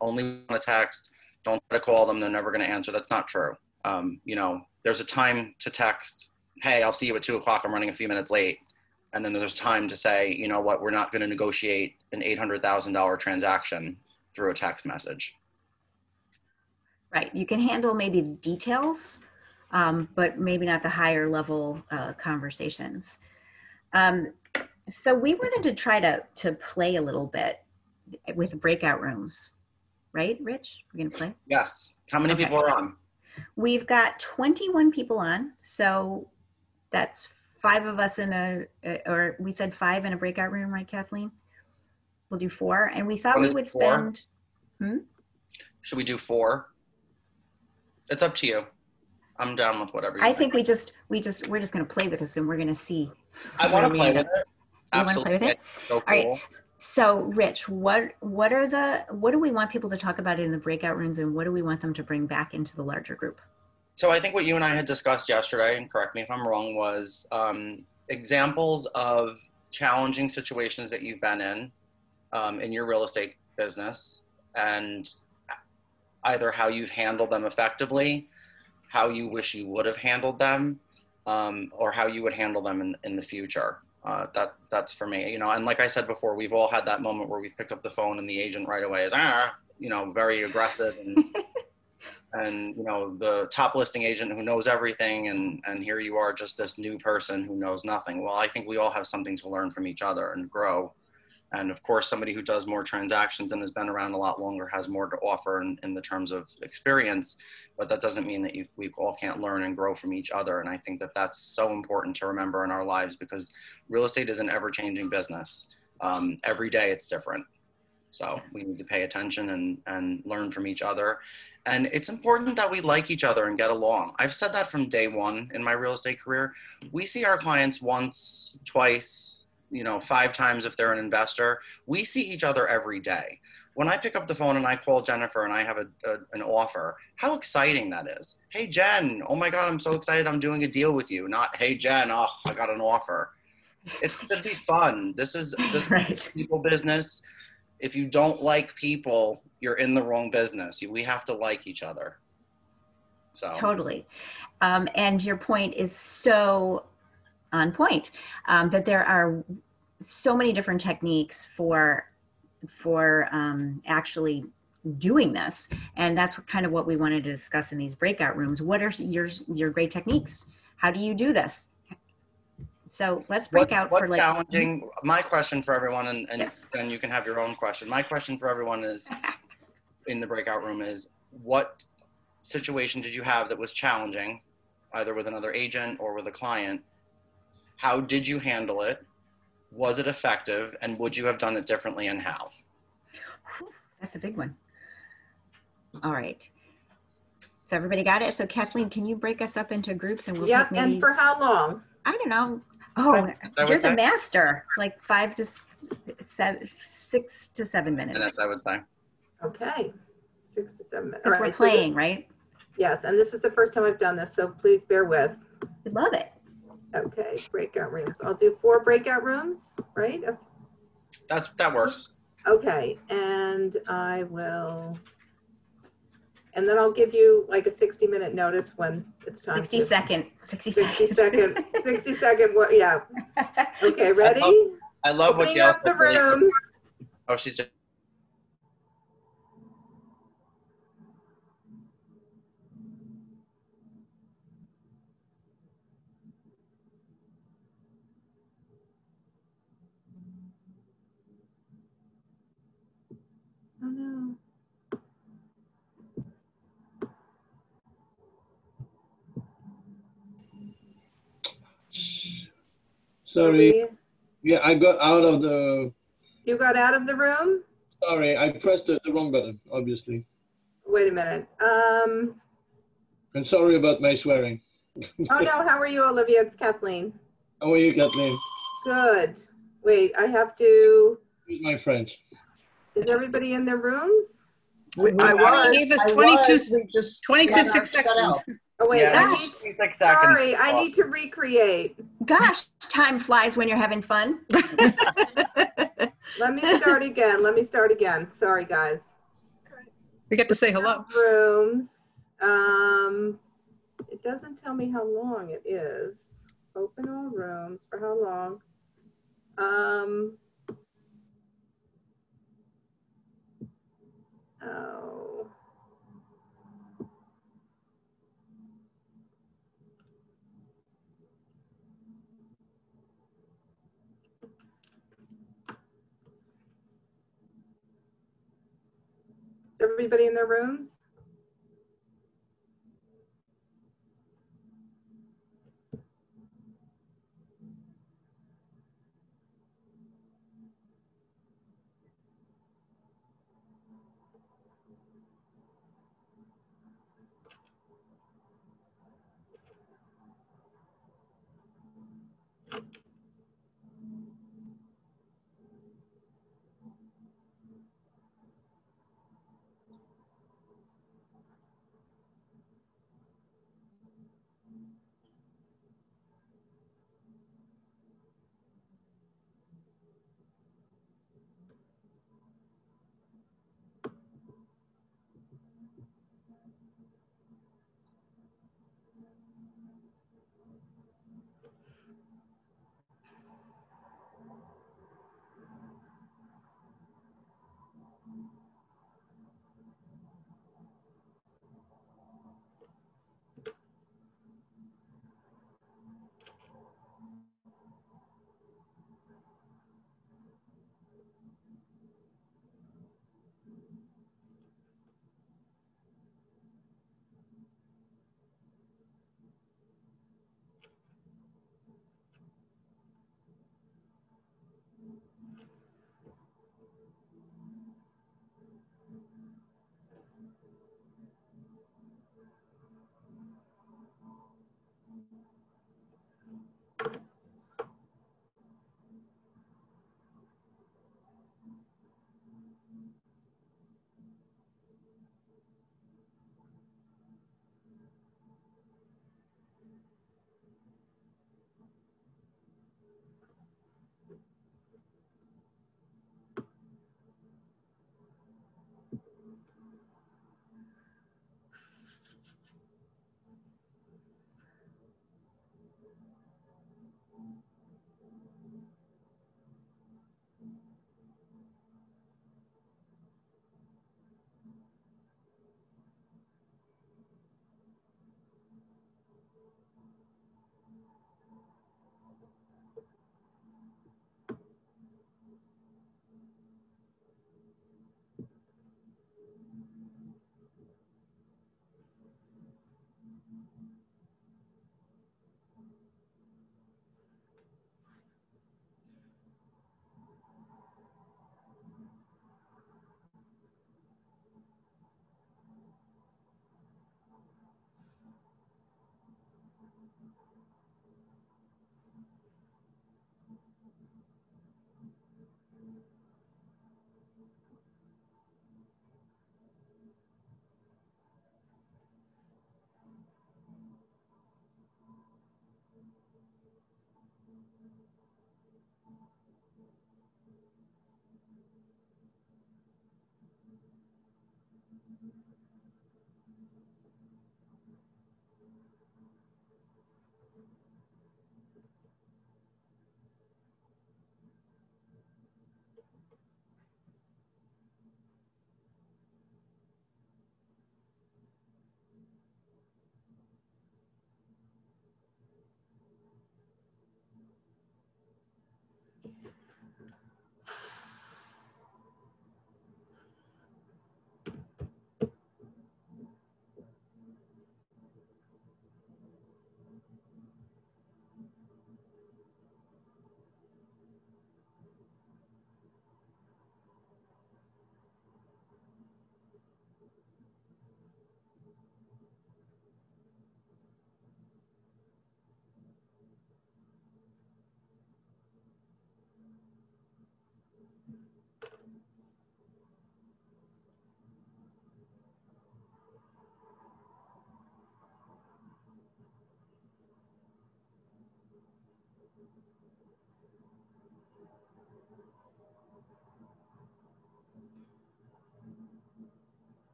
only want to text, don't try to call them, they're never going to answer. That's not true. There's a time to text, hey, I'll see you at 2:00, I'm running a few minutes late. And then there's time to say, you know what, we're not going to negotiate an $800,000 transaction through a text message. Right, you can handle maybe details, but maybe not the higher level conversations. So we wanted to try to play a little bit with breakout rooms, right, Rich? We're gonna play? Yes. How many people are on? We've got 21 people on, so that's 5 of us or we said 5 in a breakout room, right, Kathleen? We'll do 4, and we thought we would spend. Should we do 4? It's up to you. I'm down with whatever. I think we're just going to play with this, and we're going to see. I want to play with it. Absolutely. You want to play with it? So cool. All right. So, Rich, what do we want people to talk about in the breakout rooms, and what do we want them to bring back into the larger group? So I think what you and I had discussed yesterday, and correct me if I'm wrong, was examples of challenging situations that you've been in your real estate business, and either how you've handled them effectively, how you wish you would have handled them, or how you would handle them in the future. That's for me, and like I said before, we've all had that moment where we've picked up the phone and the agent right away is, very aggressive and the top listing agent who knows everything, and here you are, just this new person who knows nothing. Well, I think we all have something to learn from each other and grow. And of course, somebody who does more transactions and has been around a lot longer has more to offer in the terms of experience, but that doesn't mean that we all can't learn and grow from each other. And I think that that's so important to remember in our lives, because real estate is an ever-changing business. Every day it's different. So we need to pay attention and learn from each other. And it's important that we like each other and get along. I've said that from day one in my real estate career. We see our clients once, twice, 5 times if they're an investor. We see each other every day. When I pick up the phone and I call Jennifer and I have an offer, how exciting that is. Hey, Jen, oh my God, I'm so excited I'm doing a deal with you. Not, hey, Jen, oh, I got an offer. It's going to be fun. This is Right. people business. If you don't like people, you're in the wrong business. We have to like each other. So Totally. And your point is so on point, that there are so many different techniques for actually doing this. And that's kind of what we wanted to discuss in these breakout rooms. What are your great techniques? How do you do this? So let's break out for like challenging. My question for everyone, and Yeah. then you can have your own question. My question for everyone is in the breakout room is, what situation did you have that was challenging, either with another agent or with a client? How did you handle it? Was it effective? And would you have done it differently, and how? That's a big one. All right. So everybody got it? So Kathleen, can you break us up into groups and we'll take maybe, and for how long? I don't know. Oh, you're the master. Like 5 to 7, 6 to 7 minutes. Minutes, I would say. Okay, 6 to 7 minutes. Because we're playing, right? Yes, and this is the first time I've done this, so please bear with. I love it. Okay, breakout rooms. I'll do 4 breakout rooms, right? That works. Okay, and I will, and then I'll give you like a 60-minute notice when it's time. 60 second. Yeah. Okay, ready? I love what Opening Gail up the said. rooms. Oh, she's just. Oh no. Sorry. Yeah, I got out of the. You got out of the room? Sorry, I pressed the wrong button, obviously. Wait a minute. And sorry about my swearing. Oh no, how are you, Olivia? It's Kathleen. How are you, Kathleen? Good. Wait, I have to. Who's my friend? Is everybody in their rooms? I was. Gave us 22 6 sections. Oh wait, Yeah, I need, 6 seconds. sorry, I need to recreate. Gosh, time flies when you're having fun. Let me start again. Sorry, guys. We get to say hello. Rooms. It doesn't tell me how long it is. Open all rooms. For how long? Oh. Is everybody in their rooms?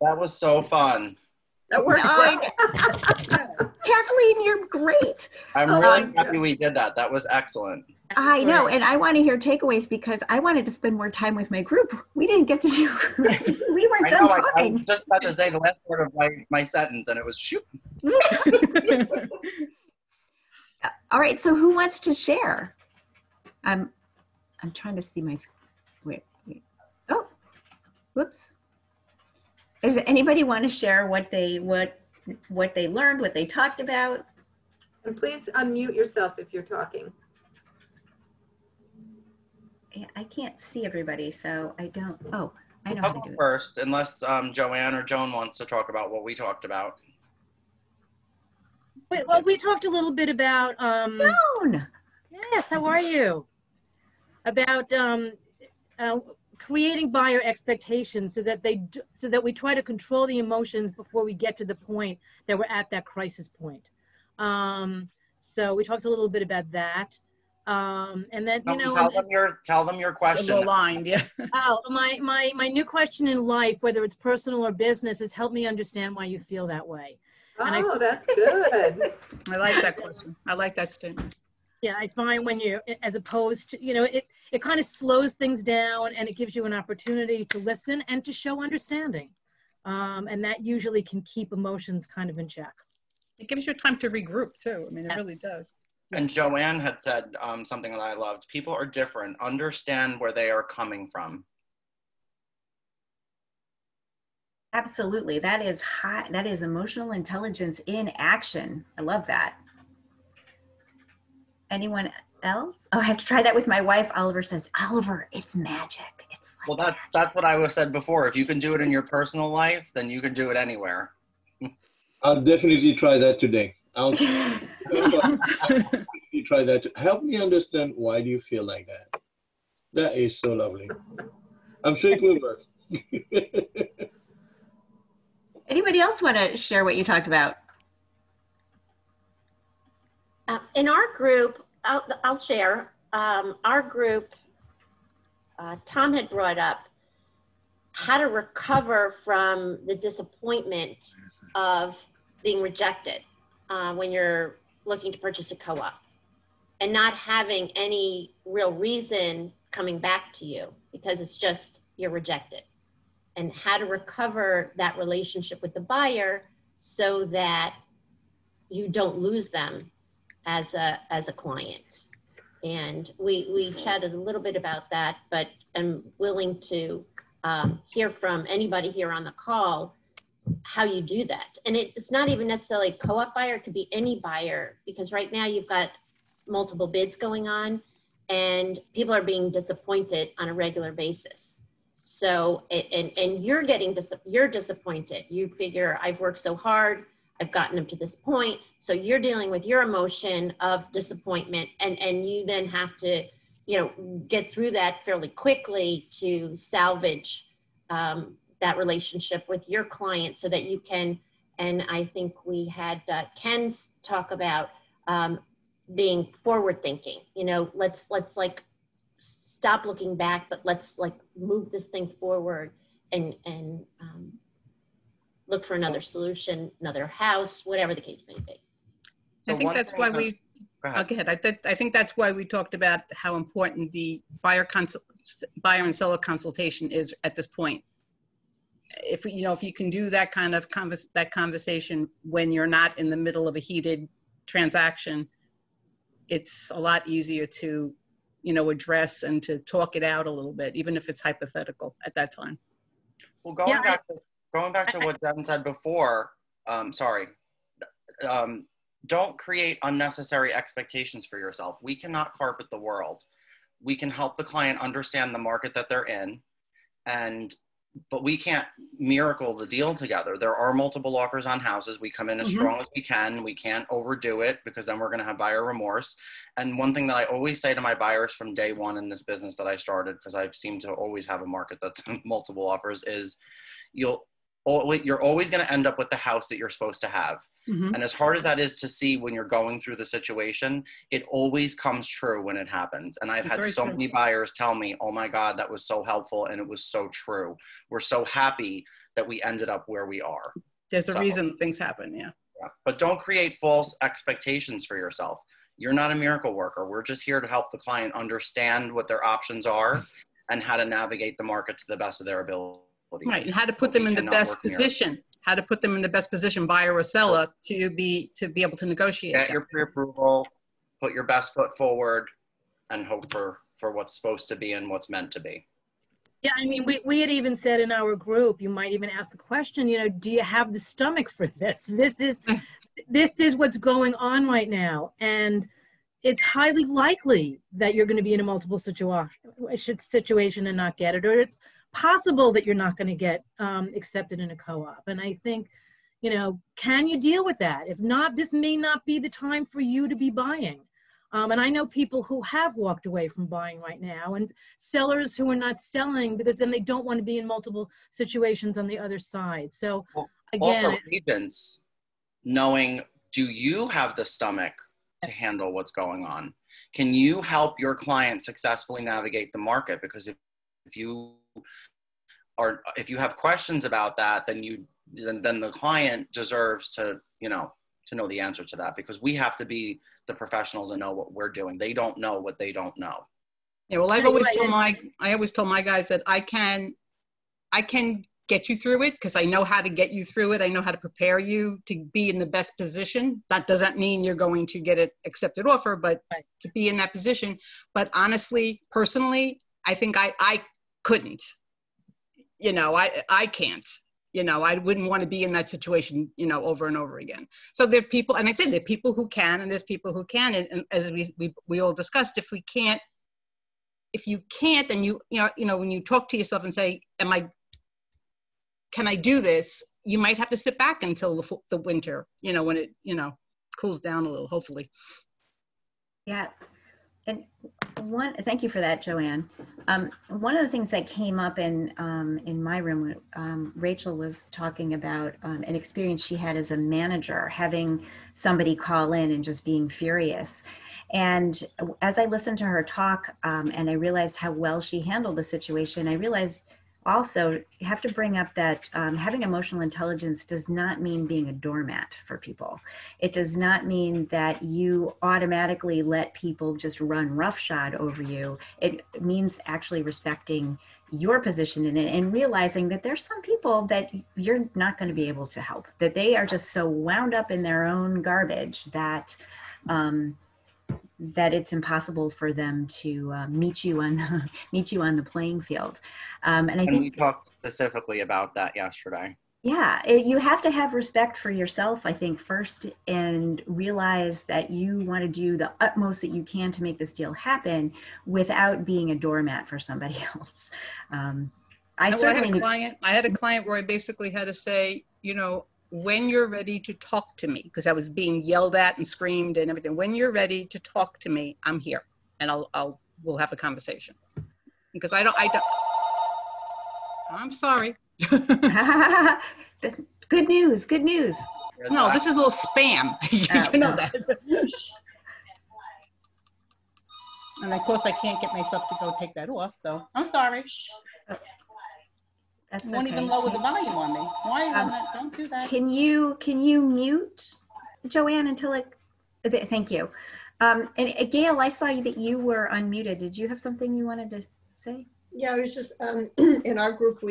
That was so fun. That worked well. Kathleen, you're great. I'm really happy we did that. That was excellent. I know, and I want to hear takeaways because I wanted to spend more time with my group. We didn't get to do, we weren't done talking. I was just about to say the last part of my sentence and it was shoot. All right, so who wants to share? I'm trying to see my, wait. Oh, whoops. Does anybody want to share what they learned, what they talked about? And please unmute yourself if you're talking. I can't see everybody, so I don't, oh, I know I'll how to go do it. first, unless Joanne or Joan wants to talk about what we talked about. Wait, well, we talked a little bit about, Joan! yes, how are you? About creating buyer expectations so that we try to control the emotions before we get to the point that we're at that crisis point. So we talked a little bit about that. And then, you know, tell them your question. Aligned, yeah. Oh, my new question in life, whether it's personal or business, is help me understand why you feel that way. Oh, that's good. I like that question. I like that statement. Yeah, I find when you, as opposed to, you know, it kind of slows things down and it gives you an opportunity to listen and to show understanding. And that usually can keep emotions kind of in check. It gives you time to regroup too. I mean, it really does. And Joanne had said something that I loved. People are different. Understand where they are coming from. Absolutely. That is high. That is emotional intelligence in action. I love that. Anyone else? Oh, I have to try that with my wife. Oliver says, Oliver, it's magic. It's like well, that's what I said before. If you can do it in your personal life, then you can do it anywhere. I'll definitely try that today. I'll try that. Help me understand, why do you feel like that? That is so lovely. I'm sure it will work. Anybody else want to share what you talked about? In our group, I'll share. Our group, Tom had brought up how to recover from the disappointment of being rejected when you're looking to purchase a co-op and not having any real reason coming back to you because it's just you're rejected, and how to recover that relationship with the buyer so that you don't lose them as a client. And we chatted a little bit about that, but I'm willing to hear from anybody here on the call how you do that. And it's not even necessarily a co-op buyer, it could be any buyer, because right now you've got multiple bids going on and people are being disappointed on a regular basis. So, and you're you're disappointed. You figure, I've worked so hard, I've gotten them to this point. So you're dealing with your emotion of disappointment, and you then have to, you know, get through that fairly quickly to salvage that relationship with your client so that you can, and I think we had Ken talk about being forward thinking, you know, let's like stop looking back, but let's like move this thing forward and look for another solution, another house, whatever the case may be. I think that's why we, go ahead. I think that's why we talked about how important the buyer and seller consultation is at this point. If you know, if you can do that kind of conversation when you're not in the middle of a heated transaction, it's a lot easier to, you know, address and to talk it out a little bit, even if it's hypothetical at that time. Well, going back to what Jen said before, don't create unnecessary expectations for yourself. We cannot carpet the world. We can help the client understand the market that they're in, but we can't miracle the deal together. There are multiple offers on houses. We come in as strong as we can. We can't overdo it because then we're going to have buyer remorse. And one thing that I always say to my buyers from day one in this business that I started, because I've seemed to always have a market that's multiple offers, is you're always going to end up with the house that you're supposed to have. And as hard as that is to see when you're going through the situation, it always comes true when it happens. And I've had so many buyers tell me, oh my God, that was so helpful. And it was so true. We're so happy that we ended up where we are. There's a reason things happen, yeah. But don't create false expectations for yourself. You're not a miracle worker. We're just here to help the client understand what their options are and how to navigate the market to the best of their ability. Right, and how to put them in the best position. How to put them in the best position, buyer or seller, to be able to negotiate. Get your pre-approval, put your best foot forward, and hope for what's supposed to be and what's meant to be. Yeah, I mean, we had even said in our group, you might even ask the question, you know, do you have the stomach for this? This is what's going on right now, and it's highly likely that you're going to be in a multiple situation and not get it, or it's possible that you're not going to get accepted in a co-op. And I think, you know, can you deal with that? If not, this may not be the time for you to be buying. And I know people who have walked away from buying right now, and sellers who are not selling because then they don't want to be in multiple situations on the other side. So again, also agents knowing, do you have the stomach to handle what's going on? Can you help your client successfully navigate the market? Because if you have questions about that, then the client deserves to, you know, to know the answer to that, because we have to be the professionals and know what we're doing. They don't know what they don't know. Yeah, well, I always told my guys that I can get you through it because I know how to get you through it. I know how to prepare you to be in the best position. That doesn't mean you're going to get an accepted offer, but to be in that position. But honestly, personally, I think I couldn't. You know, I can't. You know, I wouldn't want to be in that situation, you know, over and over again. So there are people, and I said there are people who can, and there's people who can. And as we all discussed, if you can't, then you know, when you talk to yourself and say, can I do this? You might have to sit back until the winter, you know, when it, you know, cools down a little, hopefully. Yeah. And thank you for that, Joanne. One of the things that came up in my room, Rachel was talking about an experience she had as a manager, having somebody call in and just being furious. And as I listened to her talk and I realized how well she handled the situation, I realized also, you have to bring up that having emotional intelligence does not mean being a doormat for people. It does not mean that you automatically let people just run roughshod over you. It means actually respecting your position in it and realizing that there's some people that you're not going to be able to help, that they are just so wound up in their own garbage that that it's impossible for them to meet you on the playing field. And I think we talked specifically about that yesterday. Yeah, you have to have respect for yourself, I think, first, and realize that you want to do the utmost that you can to make this deal happen without being a doormat for somebody else. I Well, certainly. I had a client where I basically had to say, you know, when you're ready to talk to me, because I was being yelled at and screamed and everything. When you're ready to talk to me, I'm here, and we'll have a conversation. Because I don't. I'm sorry. Good news. Good news. No, this is all spam. You know that. And of course, I can't get myself to go take that off. So I'm sorry. That's It won't okay. even lower the volume on me. Why is that? Don't do that. Can you mute Joanne until it? Thank you. And Gail, I saw that you were unmuted. Did you have something you wanted to say? Yeah, I was just, in our group,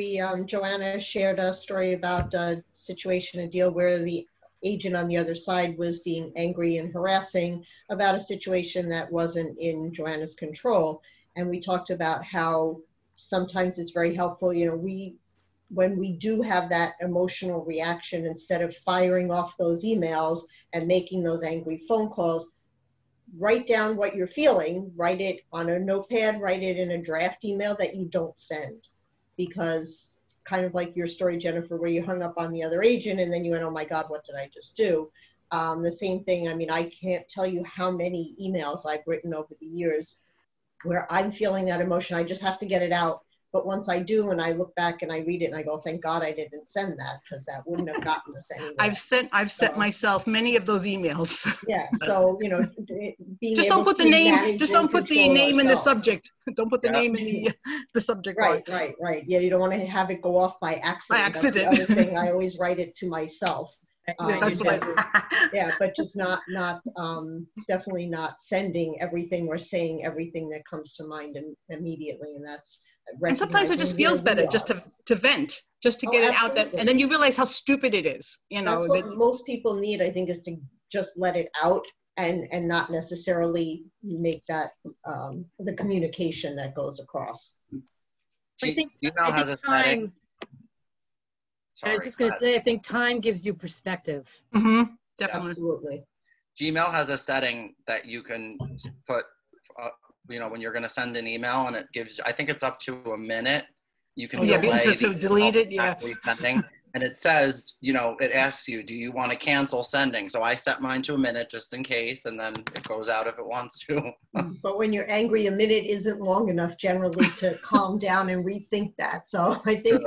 Joanna shared a story about a situation, a deal where the agent on the other side was being angry and harassing about a situation that wasn't in Joanna's control. And we talked about how sometimes it's very helpful, you know, when we do have that emotional reaction, instead of firing off those emails and making those angry phone calls, write down what you're feeling, write it on a notepad, write it in a draft email that you don't send. Because kind of like your story, Jennifer, where you hung up on the other agent and then you went, oh my God, what did I just do? The same thing, I mean, I can't tell you how many emails I've written over the years where I'm feeling that emotion. I just have to get it out. But once I do, and I look back and I read it and I go, thank God I didn't send that, because that wouldn't have gotten us anywhere. I've sent myself many of those emails. Yeah, so, you know, being just able don't put to the name, manage just don't put the name in the subject. Don't put the name in the subject line. Right. Yeah, you don't want to have it go off by accident. That's the other thing. I always write it to myself. That's what I do. Yeah, but just not definitely not sending everything or saying everything that comes to mind immediately, and that's. And sometimes it just feels better just to vent, just to get it out there, and then you realize how stupid it is. You know, that's what most people need, I think, is to just let it out and not necessarily make that the communication that goes across. I think Email has a setting. I was just going to say, I think time gives you perspective. Mm-hmm. Definitely. Absolutely. Gmail has a setting that you can put, you know, when you're going to send an email, and it gives, I think it's up to a minute. You can to delete it. Yeah. Sending, and it says, you know, it asks you, do you want to cancel sending? So I set mine to a minute just in case, and then it goes out if it wants to. But when you're angry, a minute isn't long enough generally to calm down and rethink that. So I think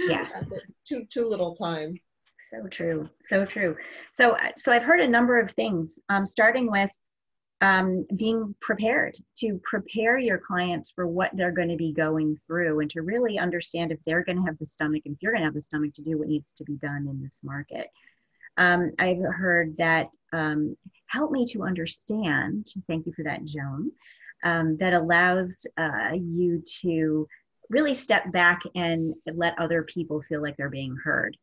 that's too little time. So true. So true. So I've heard a number of things, starting with being prepared to prepare your clients for what they're going to be going through, and to really understand if they're going to have the stomach, and if you're going to have the stomach to do what needs to be done in this market. I've heard that help me to understand, thank you for that, Joan, that allows you to really step back and let other people feel like they're being heard.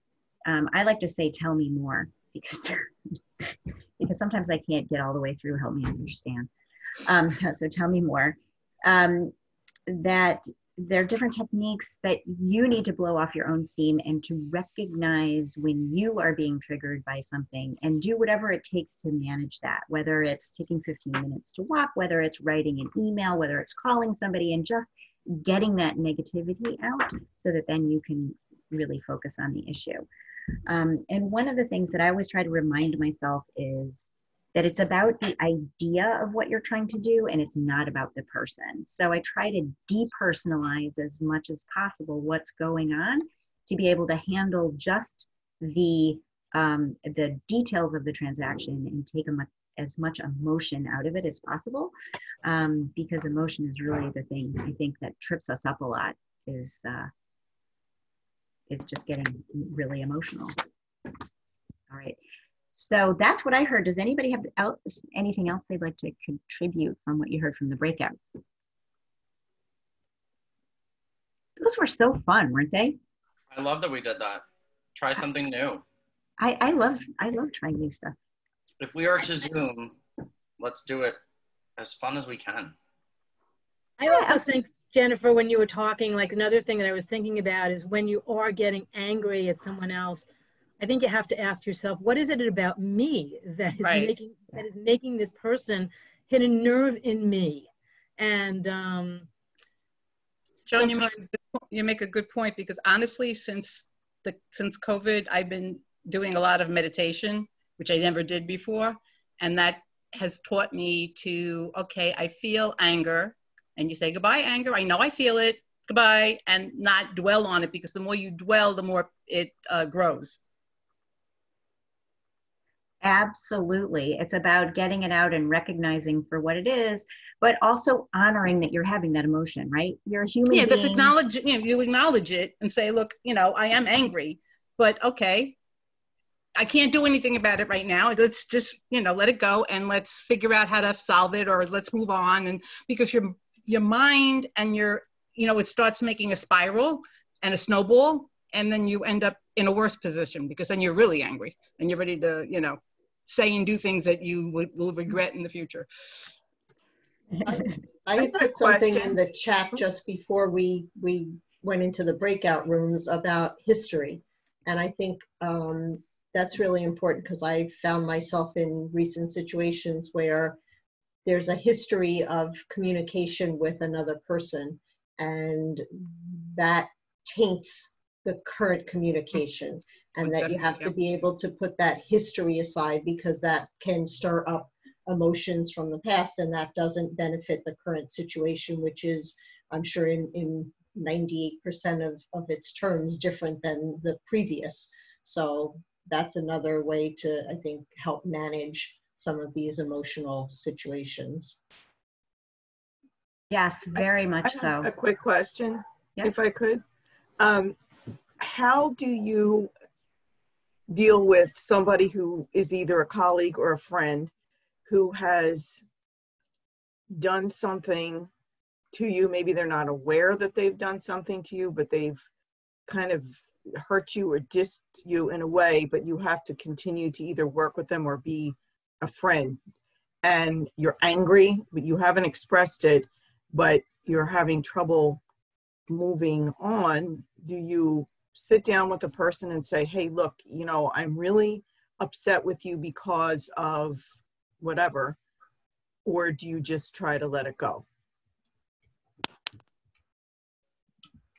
I like to say, tell me more, because sometimes I can't get all the way through, help me understand. So tell me more. That there are different techniques that you need to blow off your own steam, and to recognize when you are being triggered by something, and do whatever it takes to manage that, whether it's taking 15 minutes to walk, whether it's writing an email, whether it's calling somebody, and just getting that negativity out so that then you can really focus on the issue. And one of the things that I always try to remind myself is that it's about the idea of what you're trying to do, and it's not about the person. So I try to depersonalize as much as possible what's going on, to be able to handle just the details of the transaction and take as much emotion out of it as possible, because emotion is really the thing I think that trips us up a lot, is just getting really emotional. All right. So that's what I heard. Does anybody have anything else they'd like to contribute from what you heard from the breakouts? Those were so fun, weren't they? I love that we did that. Try something new. I love trying new stuff. If we are to Zoom, let's do it as fun as we can. I also think Jennifer, when you were talking, like another thing that I was thinking about is when you are getting angry at someone else, I think you have to ask yourself, what is it about me that is Right. making this person hit a nerve in me? And Joan, you make a good point, because honestly, since COVID, I've been doing a lot of meditation, which I never did before, and that has taught me to, okay, I feel anger, and you say, goodbye, anger. I know I feel it. Goodbye, and not dwell on it, because the more you dwell, the more it grows. Absolutely. It's about getting it out and recognizing for what it is, but also honoring that you're having that emotion, right? You're a human being. That's acknowledge, you acknowledge it and say, look, I am angry, but okay, I can't do anything about it right now. Let's just, let it go, and let's figure out how to solve it, or let's move on. And because your mind and it starts making a spiral and a snowball, and then you end up in a worse position, because then you're really angry and you're ready to, say and do things that you will regret in the future. I had put something in the chat just before we went into the breakout rooms about history. And I think that's really important, because I found myself in recent situations where there's a history of communication with another person, and that taints the current communication, and that you have to be able to put that history aside, because that can stir up emotions from the past, and that doesn't benefit the current situation, which is, I'm sure, in 98% of its terms different than the previous. So that's another way to, I think, help manage some of these emotional situations. Yes, very much so. A quick question, if I could. How do you deal with somebody who is either a colleague or a friend who has done something to you? Maybe they're not aware that they've done something to you, but they've kind of hurt you or dissed you in a way, but you have to continue to either work with them or be a friend. And you're angry, but you haven't expressed it, but you're having trouble moving on. Do you sit down with a person and say, hey, look, I'm really upset with you because of whatever, or do you just try to let it go?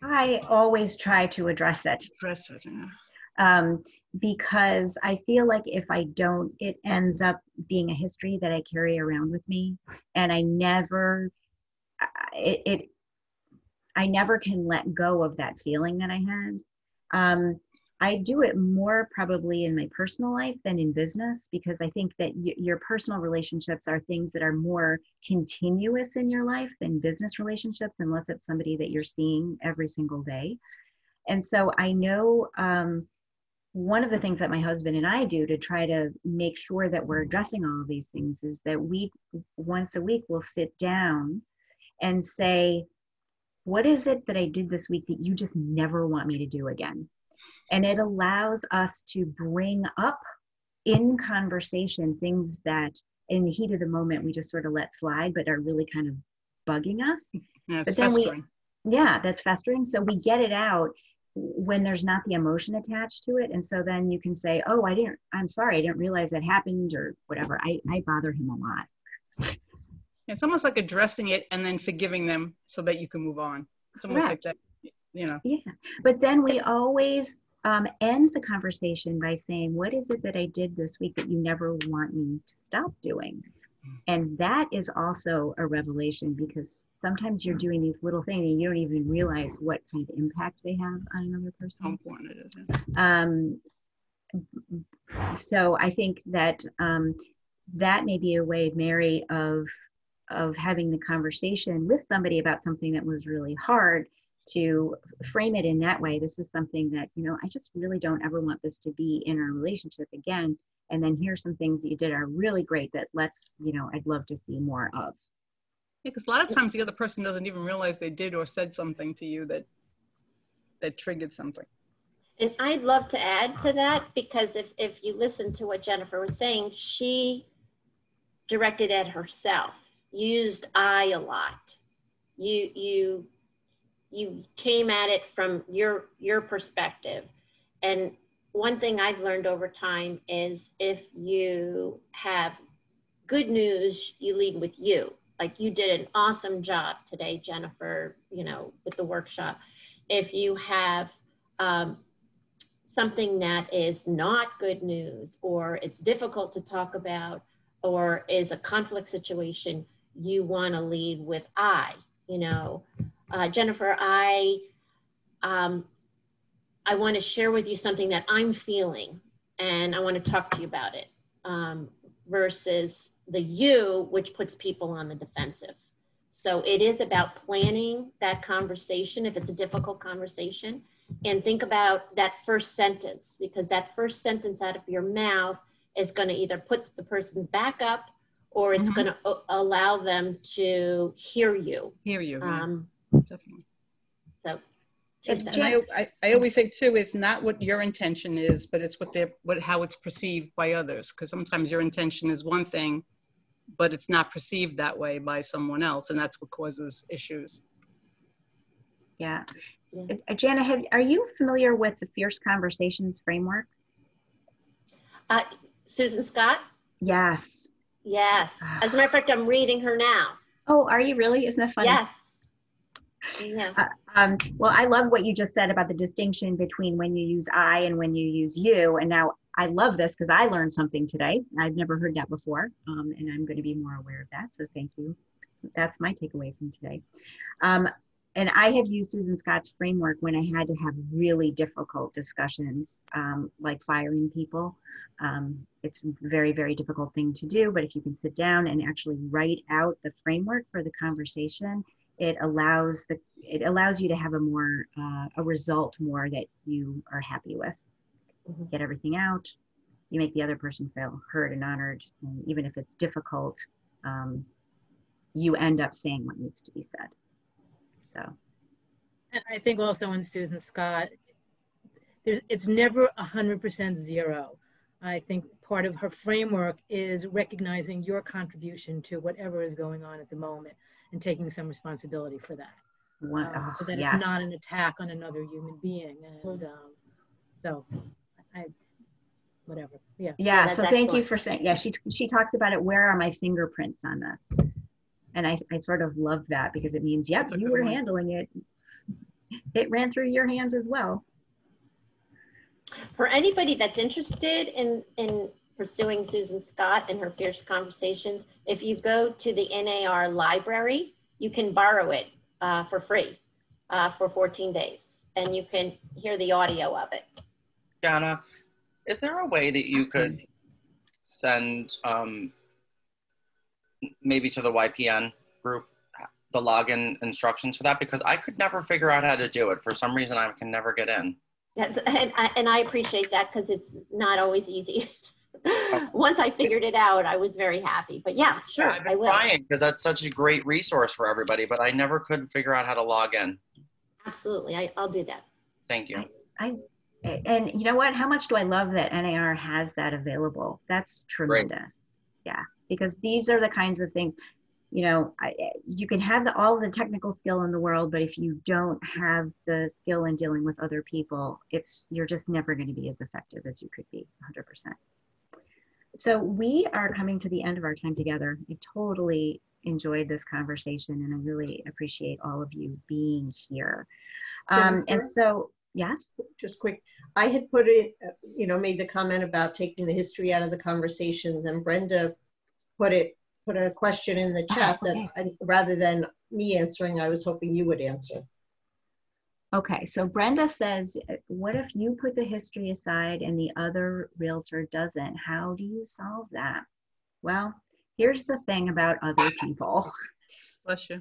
I always try to address it. Because I feel like if I don't, it ends up being a history that I carry around with me, and I never can let go of that feeling that I had. I do it more probably in my personal life than in business, because I think that your personal relationships are things that are more continuous in your life than business relationships, unless it's somebody that you're seeing every single day. And so I know one of the things that my husband and I do to try to make sure that we're addressing all of these things is that once a week, we'll sit down and say, what is it that I did this week that you just never want me to do again? And it allows us to bring up in conversation things that in the heat of the moment we just sort of let slide, but are really kind of bugging us. Yeah, it's but then festering. that's festering. So we get it out when there's not the emotion attached to it. And so then you can say, oh, I'm sorry, I didn't realize that happened, or whatever. I bother him a lot. It's almost like addressing it and then forgiving them so that you can move on. It's almost like that, Yeah. But then we always end the conversation by saying, what is it that I did this week that you never want me to stop doing? And that is also a revelation, because sometimes you're doing these little things and you don't even realize what kind of impact they have on another person. How important it is. So I think that that may be a way, Mary, of having the conversation with somebody about something that was really hard, to frame it in that way. This is something that, I just really don't ever want this to be in our relationship again. And then here's some things that you did are really great that I'd love to see more of. Yeah, because a lot of times the other person doesn't even realize they did or said something to you that triggered something. And I'd love to add to that, because if you listen to what Jennifer was saying, she directed at herself, used I a lot. You you came at it from your perspective. And one thing I've learned over time is if you have good news, you lead with you. Like you did an awesome job today, Jennifer, you know, with the workshop. If you have something that is not good news, or it's difficult to talk about, or is a conflict situation, you want to lead with I, you know. Jennifer, I want to share with you something that I'm feeling, and I want to talk to you about it, versus the you, which puts people on the defensive. So it is about planning that conversation if it's a difficult conversation, and think about that first sentence, because that first sentence out of your mouth is going to either put the person's back up, or it's going to allow them to hear you. Hear you, definitely. So, and I always say too, it's not what your intention is, but it's how it's perceived by others. Because sometimes your intention is one thing, but it's not perceived that way by someone else, and that's what causes issues. Yeah. Jana, are you familiar with the Fierce Conversations framework? Susan Scott? Yes. Yes. As a matter of fact, I'm reading her now. Oh, are you really? Isn't that funny? Yes. Yeah. Well, I love what you just said about the distinction between when you use I and when you use you. And now I love this because I learned something today. I've never heard that before, and I'm going to be more aware of that. So thank you. That's my takeaway from today. And I have used Susan Scott's framework when I had to have really difficult discussions, like firing people. It's a very, very difficult thing to do, but if you can sit down and actually write out the framework for the conversation, it allows you to have a result more that you are happy with. Get everything out. You make the other person feel heard and honored, and even if it's difficult, you end up saying what needs to be said. So, and I think also in Susan Scott, it's never 100% zero. I think part of her framework is recognizing your contribution to whatever is going on at the moment and taking some responsibility for that. So that it's not an attack on another human being. And so whatever. Yeah. Yeah. So thank you for saying, she talks about it. Where are my fingerprints on this? And I sort of love that because it means, yep, you were handling it. It ran through your hands as well. For anybody that's interested in pursuing Susan Scott and her Fierce Conversations, if you go to the NAR library, you can borrow it for free for 14 days, and you can hear the audio of it. Jana, is there a way that you could send maybe to the YPN group the login instructions for that? Because I could never figure out how to do it. For some reason, I can never get in. Yes, and I appreciate that because it's not always easy. Once I figured it out, I was very happy. But yeah, sure, I've been trying because that's such a great resource for everybody, but I never could figure out how to log in. Absolutely, I'll do that. Thank you. And you know what? How much do I love that NAR has that available? That's tremendous. Great. Yeah, because these are the kinds of things, you know, you can have all the technical skill in the world, but if you don't have the skill in dealing with other people, you're just never going to be as effective as you could be, 100%. So we are coming to the end of our time together. I totally enjoyed this conversation, and I really appreciate all of you being here. And so, yes? Just quick, I had put it, made the comment about taking the history out of the conversations, and Brenda put a question in the chat that rather than me answering, I was hoping you would answer. Okay, so Brenda says, what if you put the history aside and the other realtor doesn't? How do you solve that? Well, here's the thing about other people. Bless you.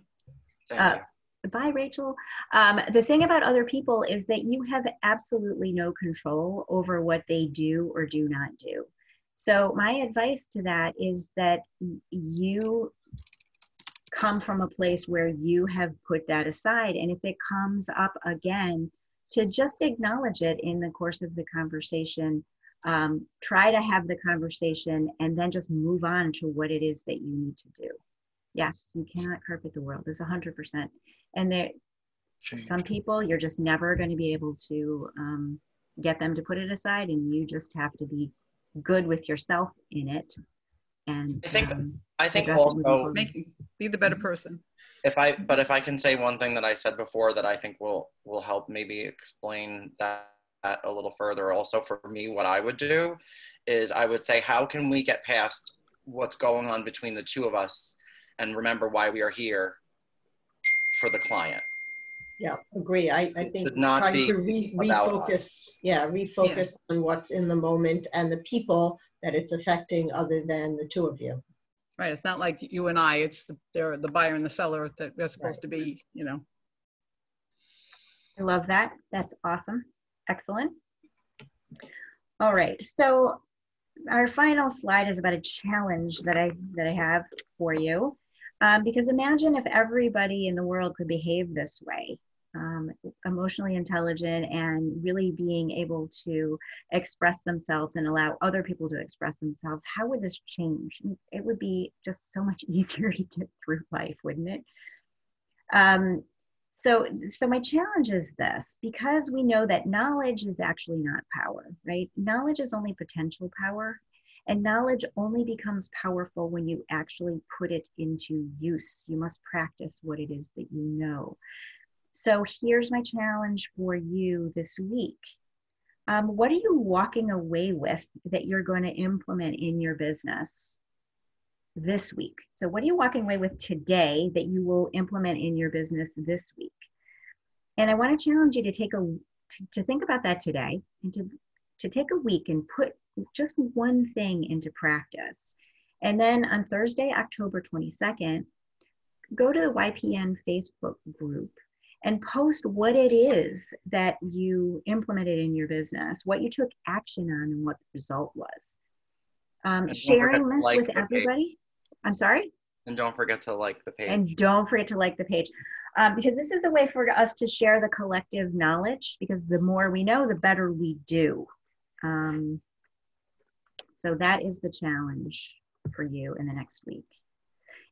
Bye, Rachel. The thing about other people is that you have absolutely no control over what they do or do not do. So my advice to that is that you come from a place where you have put that aside. And if it comes up again, to just acknowledge it in the course of the conversation, try to have the conversation and then just move on to what it is that you need to do. Yes, you cannot carpet the world. It's 100%. And Some people, you're just never going to be able to get them to put it aside, and you just have to be good with yourself in it. And I think also be the better person. If I can say one thing that I said before that I think will help maybe explain that a little further. Also, for me, what I would do is I would say, how can we get past what's going on between the two of us and remember why we are here for the client? Yeah, agree. I think should not trying be to about refocus on what's in the moment and the people that it's affecting other than the two of you. Right. It's not like you and I, it's they're the buyer and the seller that they're supposed to be, you know. I love that. That's awesome. Excellent. All right. So our final slide is about a challenge that I have for you. Because imagine if everybody in the world could behave this way, emotionally intelligent and really being able to express themselves and allow other people to express themselves. How would this change? It would be just so much easier to get through life, wouldn't it? So my challenge is this, because we know that knowledge is actually not power, right? Knowledge is only potential power. And knowledge only becomes powerful when you actually put it into use. You must practice what it is that you know. So here's my challenge for you this week. What are you walking away with that you're going to implement in your business this week? So what are you walking away with today that you will implement in your business this week? And I want to challenge you to to think about that today, and to take a week and put just one thing into practice. And then on Thursday, October 22nd, go to the YPN Facebook group and post what it is that you implemented in your business, what you took action on, and what the result was. Sharing this with everybody. I'm sorry? And don't forget to like the page. And don't forget to like the page. Because this is a way for us to share the collective knowledge, because the more we know, the better we do. So that is the challenge for you in the next week.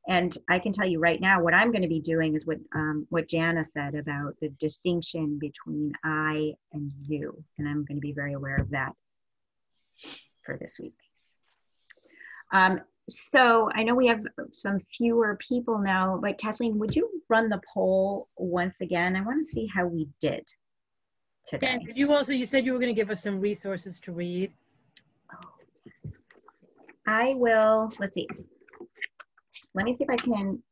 And I can tell you right now, what I'm going to be doing is what Jana said about the distinction between I and you. And I'm going to be very aware of that for this week. So I know we have some fewer people now, but Kathleen, would you run the poll once again? I want to see how we did today. And could you also, you said you were going to give us some resources to read. I will, let's see. Let me see if I can.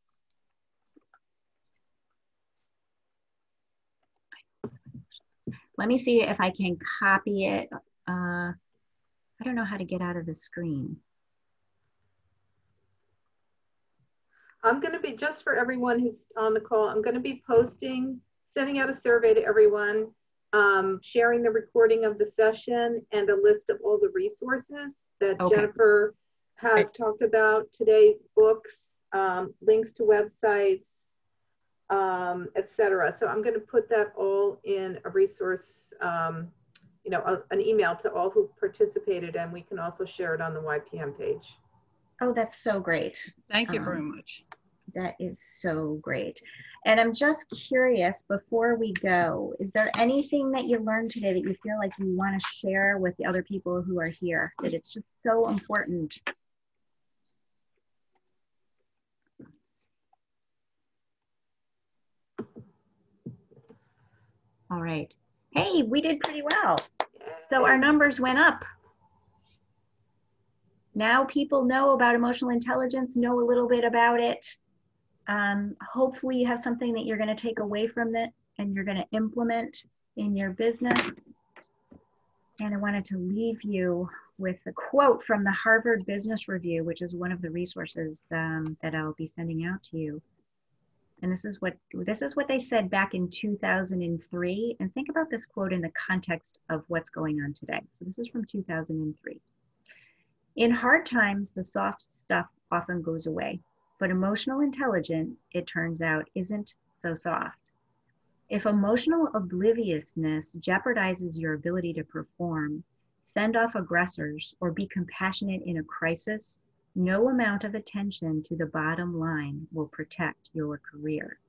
Let me see if I can copy it. I don't know how to get out of the screen. I'm going to be, just for everyone who's on the call, I'm going to be sending out a survey to everyone, sharing the recording of the session and a list of all the resources that Jennifer has talked about today, books, links to websites, etc. So I'm going to put that all in a resource, an email to all who participated, and we can also share it on the YPN page. Oh, that's so great. Thank you very much. That is so great. And I'm just curious, before we go, is there anything that you learned today that you feel like you want to share with the other people who are here, that it's just so important? All right. Hey, we did pretty well. So our numbers went up. Now people know about emotional intelligence, know a little bit about it. Hopefully you have something that you're going to take away from it and you're going to implement in your business. And I wanted to leave you with a quote from the Harvard Business Review, which is one of the resources that I'll be sending out to you. And this is what they said back in 2003. And think about this quote in the context of what's going on today. So this is from 2003. In hard times, the soft stuff often goes away, but emotional intelligence, it turns out, isn't so soft. If emotional obliviousness jeopardizes your ability to perform, fend off aggressors, or be compassionate in a crisis, no amount of attention to the bottom line will protect your career.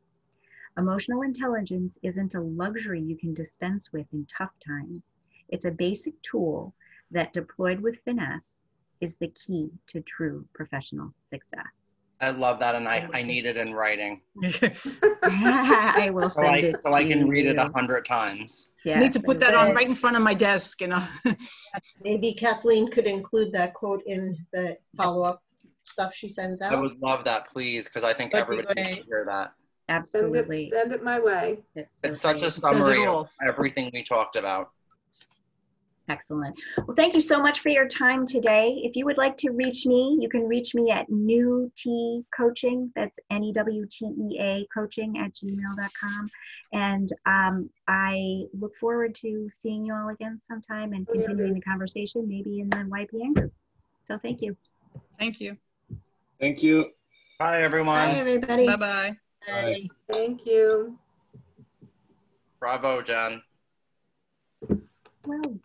Emotional intelligence isn't a luxury you can dispense with in tough times. It's a basic tool that, deployed with finesse, is the key to true professional success. I love that, and I need it in writing. I will send it so I can to read it you. 100 times. Yeah, Need to put that on right in front of my desk, you know. Maybe Kathleen could include that quote in the follow-up stuff she sends out. I would love that, please, because I think That'd be everybody needs great. to hear that. Absolutely. Send it my way. It's such a It says it summary of all. everything we talked about. Excellent. Well, thank you so much for your time today. If you would like to reach me, you can reach me at New T Coaching. That's NEWTEA coaching @gmail.com. And I look forward to seeing you all again sometime and continuing the conversation, maybe in the YPN group. So thank you. Thank you. Thank you. Bye, everyone. Bye, everybody. Bye-bye. Bye. Thank you. Bravo, Jen. Well.